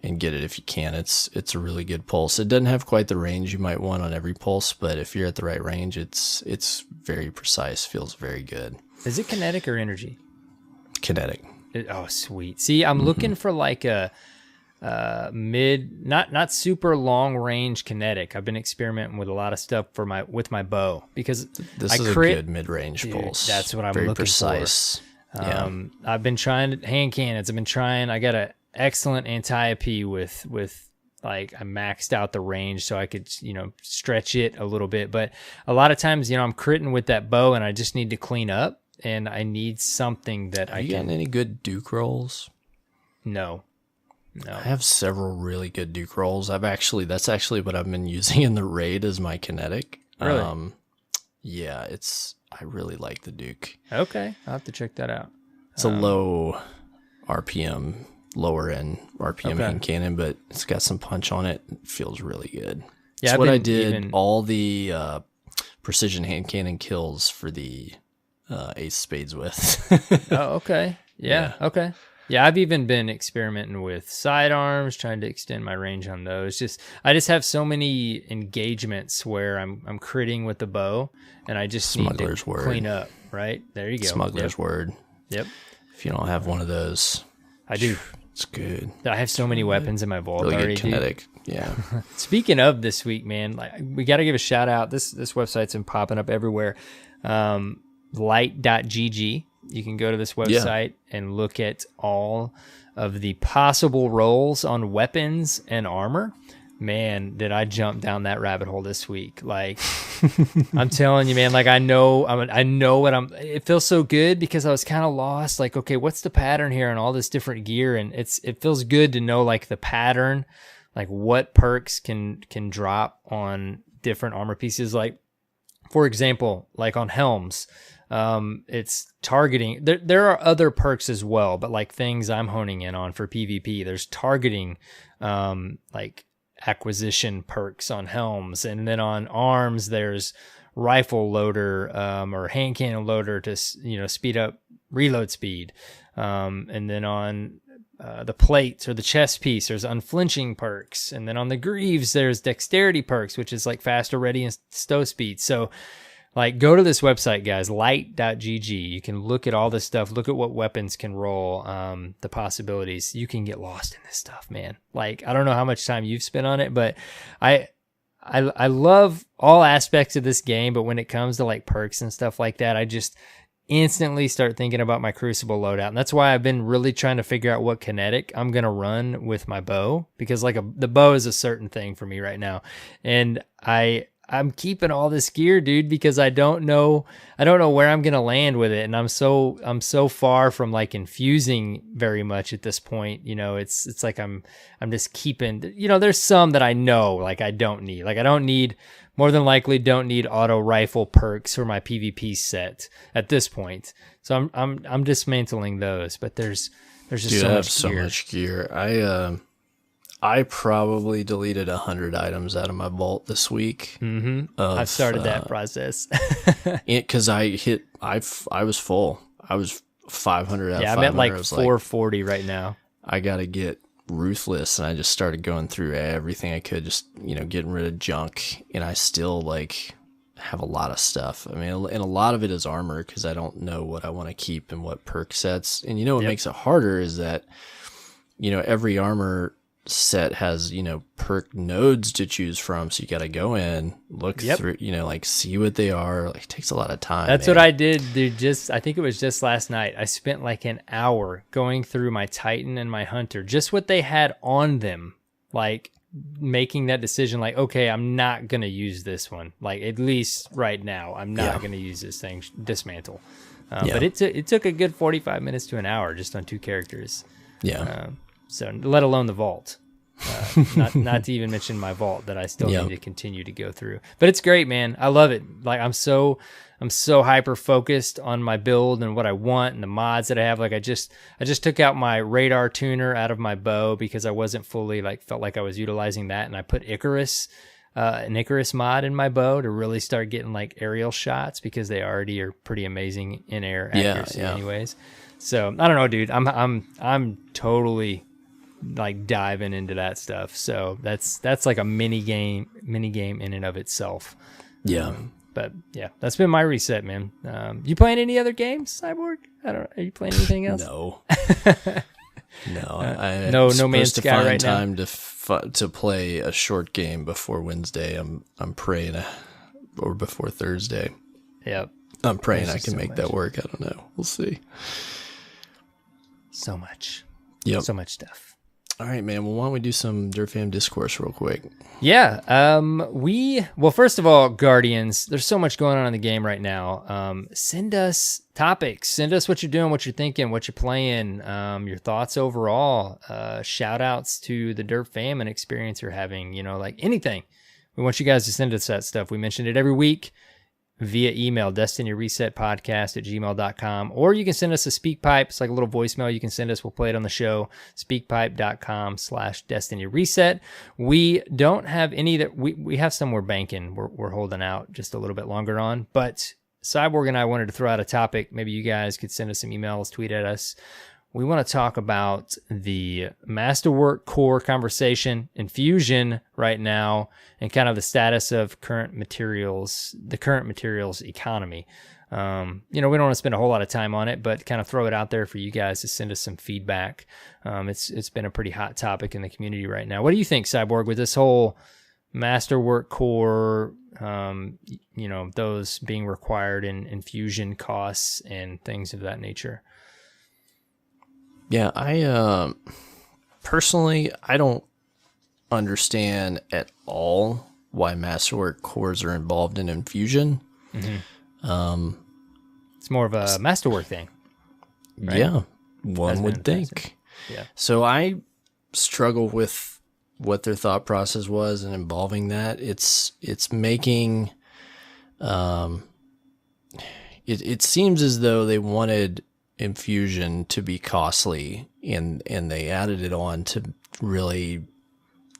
and get it if you can. It's a really good pulse. It doesn't have quite the range you might want on every pulse, but if you're at the right range, it's very precise. Feels very good. Is it kinetic or energy? Kinetic. Oh, sweet. See, I'm looking for like a mid, not super long range kinetic. I've been experimenting with a lot of stuff with my bow because this is a good mid range pulse. That's what I'm very looking precise. for. Yeah. I've been trying hand cannons. I got an excellent Antiope with like I maxed out the range so I could stretch it a little bit. But a lot of times I'm critting with that bow and I just need to clean up and I need something that Have you gotten any good Duke rolls? No. I have several really good Duke rolls. That's actually what I've been using in the raid as my kinetic. Really? Yeah, I really like the Duke. Okay, I'll have to check that out. It's a low RPM, lower end RPM hand cannon, but it's got some punch on it. It feels really good. Yeah, that's what I did. All the precision hand cannon kills for the Ace Spades with. Oh, okay. Yeah. Okay. Yeah, I've even been experimenting with sidearms, trying to extend my range on those. I just have so many engagements where I'm critting with the bow, and I just need to clean up. Right there, you go. Smuggler's word. Yep. If you don't have one of those, I do. It's good. I have so many weapons in my vault really already. Good kinetic. Dude. Yeah. Speaking of this week, man, like we got to give a shout out. This website's been popping up everywhere. Light.gg. You can go to this website and look at all of the possible rolls on weapons and armor. Man, did I jump down that rabbit hole this week. Like, I'm telling you, man, like I know what it feels so good because I was kind of lost. Like, okay, what's the pattern here and all this different gear? And it feels good to know like the pattern, like what perks can drop on different armor pieces. Like, for example, like on helms, it's targeting. There are other perks as well, but like things I'm honing in on for PvP, there's targeting, like acquisition perks on helms, and then on arms there's rifle loader or hand cannon loader to speed up reload speed, and then on the plates or the chest piece there's unflinching perks, and then on the greaves there's dexterity perks, which is like faster ready and stow speed. So like, go to this website, guys, light.gg. You can look at all this stuff. Look at what weapons can roll, the possibilities. You can get lost in this stuff, man. Like, I don't know how much time you've spent on it, but I love all aspects of this game. But when it comes to like perks and stuff like that, I just instantly start thinking about my Crucible loadout. And that's why I've been really trying to figure out what kinetic I'm going to run with my bow, because like the bow is a certain thing for me right now. And I'm keeping all this gear, dude, because I don't know where I'm gonna land with it, and I'm so far from like infusing very much at this point. It's like I'm just keeping. There's some that I know like I don't need. Like I more than likely don't need auto rifle perks for my PvP set at this point. So I'm dismantling those, but there's just so much gear. I probably deleted 100 items out of my vault this week. Mm-hmm. I've started that process. Because I was full. I was 500 out of 500. I'm at like 440 right now. I got to get ruthless, and I just started going through everything I could, just getting rid of junk, and I still like have a lot of stuff. I mean, and a lot of it is armor because I don't know what I want to keep and what perk sets. And what makes it harder is that every armor set has perk nodes to choose from, so you got to go in, look through, like see what they are. Like, it takes a lot of time. That's what I did, dude. I think it was just last night. I spent like an hour going through my Titan and my Hunter, just what they had on them, like making that decision. Like, okay, I'm not gonna use this one. Like, at least right now, I'm not gonna use this thing. Dismantle. But it took a good 45 minutes to an hour just on 2 characters. Yeah. So let alone the vault. Not to even mention my vault that I still need to continue to go through. But it's great, man. I love it. Like I'm so hyper focused on my build and what I want and the mods that I have. Like I just took out my radar tuner out of my bow because I wasn't fully felt like I was utilizing that, and I put an Icarus mod in my bow to really start getting like aerial shots because they already are pretty amazing in air accuracy anyways. So I don't know, dude. I'm totally like diving into that stuff. So that's like a mini game in and of itself. Yeah. But yeah, that's been my reset, man. You playing any other games, Cyborg? Are you playing anything else? No. No. No Man's Sky right now. To play a short game before Wednesday. I'm praying, or before Thursday. Yep. I'm praying I can make that work. I don't know. We'll see. So much. Yep. So much stuff. All right, man. Well, why don't we do some Dirt Fam discourse real quick? Yeah. Well, first of all, Guardians, there's so much going on in the game right now. Send us topics. Send us what you're doing, what you're thinking, what you're playing, your thoughts overall. Shout outs to the Dirt Fam and experience you're having, like anything. We want you guys to send us that stuff. We mentioned it every week via email, destinyresetpodcast@gmail.com, or you can send us a speak pipe. It's like a little voicemail you can send us. We'll play it on the show. Speakpipe.com/destinyreset. We don't have any that we have some we're banking. We're holding out just a little bit longer on, but Cyborg and I wanted to throw out a topic. Maybe you guys could send us some emails, tweet at us. We want to talk about the Masterwork Core conversation in Fusion right now and kind of the status of the current materials economy. We don't want to spend a whole lot of time on it, but kind of throw it out there for you guys to send us some feedback. It's been a pretty hot topic in the community right now. What do you think, Cyborg, with this whole Masterwork Core, those being required in Fusion costs and things of that nature? Yeah, I personally, I don't understand at all why Masterwork cores are involved in Infusion. Mm-hmm. It's more of a Masterwork thing, right? Yeah, one would think. Yeah. So I struggle with what their thought process was in involving that. It's making it seems as though they wanted Infusion to be costly, and they added it on to really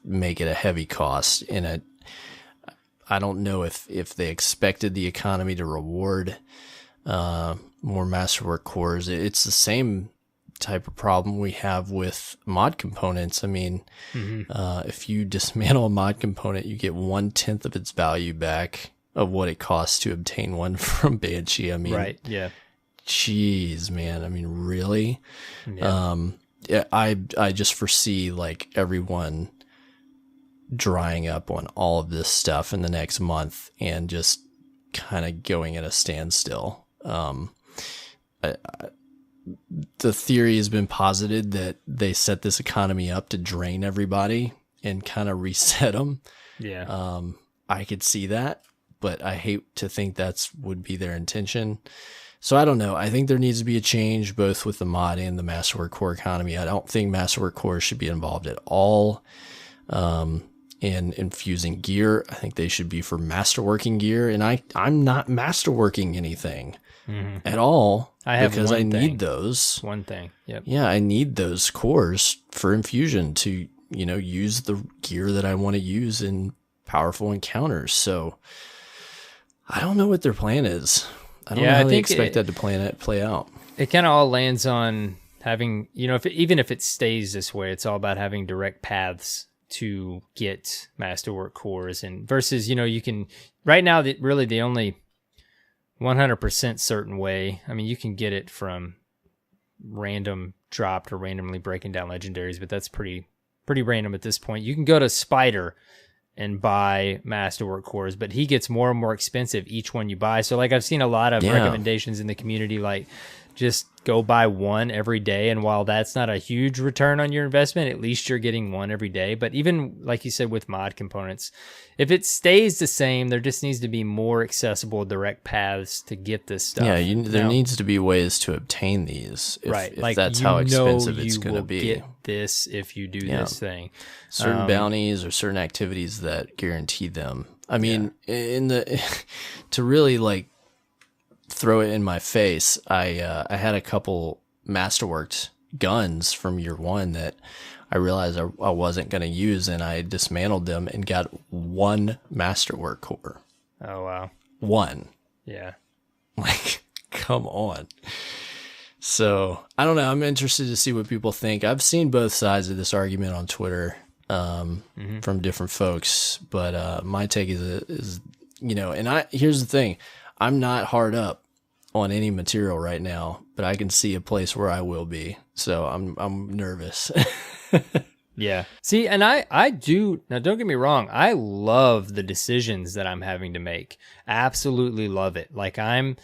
make it a heavy cost. And I don't know if they expected the economy to reward more Masterwork cores. It's the same type of problem we have with mod components. I mean, if you dismantle a mod component, you get 1/10 of its value back of what it costs to obtain one from Banshee. I mean, right? Yeah. Jeez, man. I mean, really? Yeah. I just foresee like everyone drying up on all of this stuff in the next month and just kind of going at a standstill. The theory has been posited that they set this economy up to drain everybody and kind of reset them. Yeah. I could see that, but I hate to think would be their intention. So I don't know. I think there needs to be a change both with the mod and the Masterwork Core economy. I don't think Masterwork Core should be involved at all in infusing gear. I think they should be for masterworking gear. And I'm not masterworking anything at all because I need those. One thing. Yep. Yeah, I need those cores for infusion to, use the gear that I want to use in powerful encounters. So I don't know what their plan is. I don't know how they expect that to play out. It kind of all lands on having, even if it stays this way, it's all about having direct paths to get Masterwork cores, and versus, you can right now really the only 100% certain way. I mean, you can get it from random dropped or randomly breaking down legendaries, but that's pretty random at this point. You can go to Spider and buy Masterwork cores, but he gets more and more expensive each one you buy. So like I've seen a lot of recommendations in the community, like just go buy one every day. And while that's not a huge return on your investment, at least you're getting one every day. But even like you said with mod components, if it stays the same, there just needs to be more accessible direct paths to get this stuff. Yeah, there needs to be ways to obtain these. If like that's how expensive it's going to be. Get this if you do this thing. Certain bounties or certain activities that guarantee them. I mean, to really like throw it in my face, I had a couple Masterworks guns from year one that I realized I wasn't going to use, and I dismantled them and got one Masterwork core. Oh, wow. One. Yeah. Like, come on. So, I don't know. I'm interested to see what people think. I've seen both sides of this argument on Twitter from different folks, but my take is, and here's the thing. I'm not hard up on any material right now, but I can see a place where I will be. So I'm nervous. Yeah. See, and I do, now don't get me wrong, I love the decisions that I'm having to make. Absolutely love it. Like I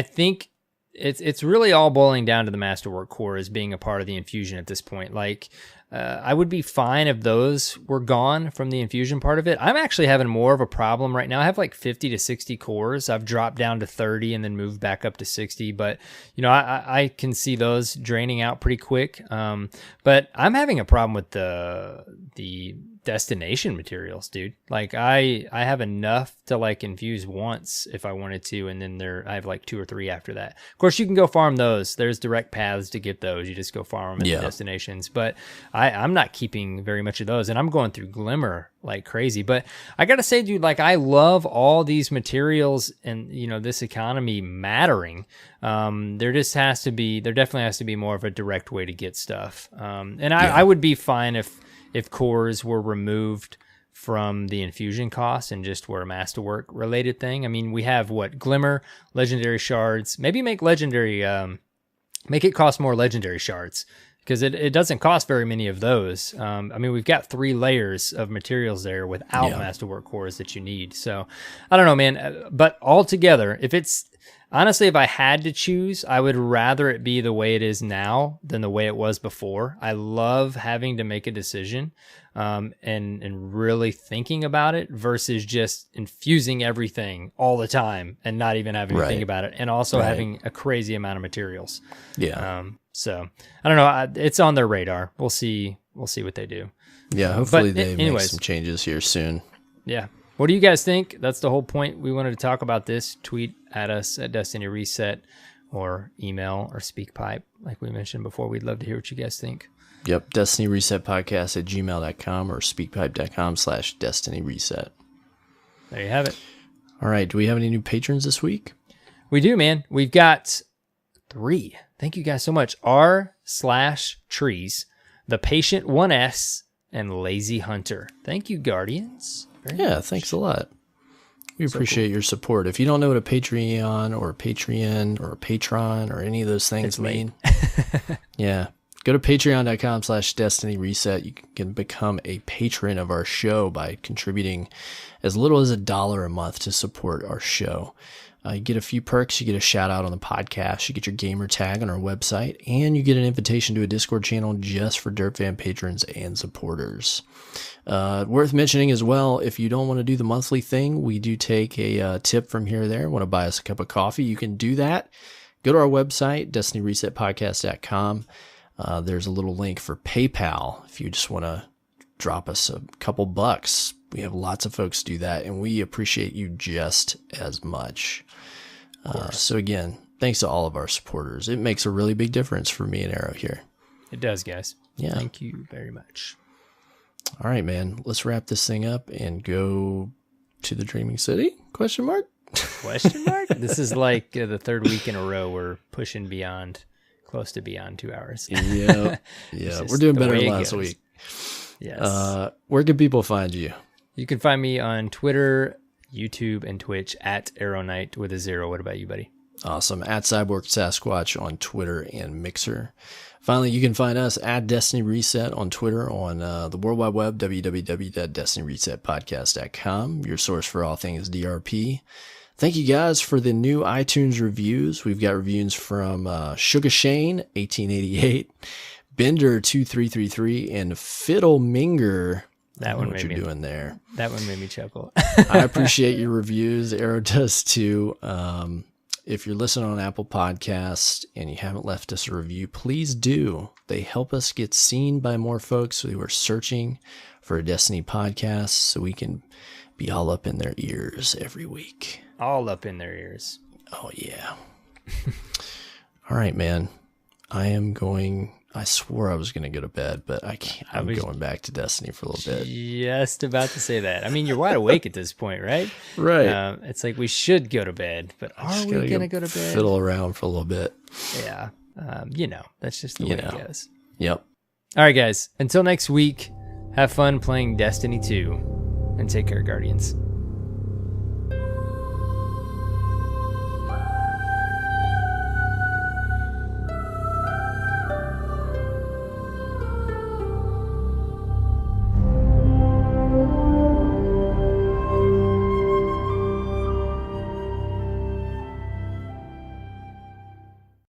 think it's really all boiling down to the Masterwork core as being a part of the infusion at this point. Like I would be fine if those were gone from the infusion part of it. I'm actually having more of a problem right now. I have like 50 to 60 cores. I've dropped down to 30 and then moved back up to 60. But, I can see those draining out pretty quick. But I'm having a problem with the destination materials, dude. Like I have enough to like infuse once if I wanted to, and then I have like 2 or 3 after that. Of course, you can go farm those. There's direct paths to get those. You just go farm them at the destinations. But I'm not keeping very much of those, and I'm going through Glimmer like crazy. But I gotta say, dude, like I love all these materials and this economy mattering. There definitely has to be more of a direct way to get stuff. I would be fine if cores were removed from the infusion costs and just were a Masterwork related thing. I mean, we have Glimmer, legendary shards, maybe make it cost more legendary shards, because it doesn't cost very many of those. I mean, we've got 3 layers of materials there without Masterwork cores that you need. So I don't know, man, but altogether, honestly, if I had to choose, I would rather it be the way it is now than the way it was before. I love having to make a decision and really thinking about it versus just infusing everything all the time and not even having to think about it, and also having a crazy amount of materials. Yeah. So I don't know. It's on their radar. We'll see what they do. Yeah. Hopefully they make some changes here soon. Yeah. What do you guys think? That's the whole point. We wanted to talk about this. Tweet at us at Destiny Reset, or email or SpeakPipe, like we mentioned before. We'd love to hear what you guys think. Yep. Destiny Reset Podcast at gmail.com or speakpipe.com/Destiny Reset. There you have it. All right. Do we have any new patrons this week? We do, man. We've got 3. Thank you guys so much. R/Trees, The Patient 1S, and Lazy Hunter. Thank you, Guardians. Thanks a lot. We appreciate your support. If you don't know what a Patreon or a Patreon or a Patron or any of those things mean, go to patreon.com/Destiny Reset. You can become a patron of our show by contributing as little as $1 a month to support our show. You get a few perks. You get a shout out on the podcast. You get your gamer tag on our website, and you get an invitation to a Discord channel just for Dirt Fan patrons and supporters. Worth mentioning as well, if you don't want to do the monthly thing, we do take a tip from here or there. Want to buy us a cup of coffee? You can do that. Go to our website, destinyresetpodcast.com. There's a little link for PayPal if you just want to drop us a couple bucks. We have lots of folks do that, and we appreciate you just as much. So again, thanks to all of our supporters. It makes a really big difference for me and Arrow here. It does, guys. Yeah. Thank you very much. All right, man. Let's wrap this thing up and go to the Dreaming City? Question mark? This is like the 3rd week in a row we're pushing close to beyond 2 hours. Yeah. We're doing better than last week. Yes. Where can people find you? You can find me on Twitter, YouTube, and Twitch at AER0KNIGHT with a 0. What about you, buddy? Awesome. At CyborgSasquatch on Twitter and Mixer. Finally, you can find us at Destiny Reset on Twitter, on the World Wide Web, www.destinyresetpodcast.com, your source for all things DRP. Thank you guys for the new iTunes reviews. We've got reviews from Sugar Shane, 1888, Bender2333, and Fiddle Minger. That one what made you're me doing there. That one made me chuckle. I appreciate your reviews. Arrow does too. If you're listening on Apple Podcasts and you haven't left us a review, please do. They help us get seen by more folks who are searching for a Destiny podcast so we can be all up in their ears every week. All up in their ears. Oh, yeah. All right, man. I swore I was going to go to bed, but I can't. I'm going back to Destiny for a little bit. Just about to say that. I mean, you're wide awake at this point, right? Right. It's like we should go to bed, but are we going to go to bed? Fiddle around for a little bit. Yeah. That's just the way it goes. Yep. All right, guys. Until next week, have fun playing Destiny 2 and take care, Guardians.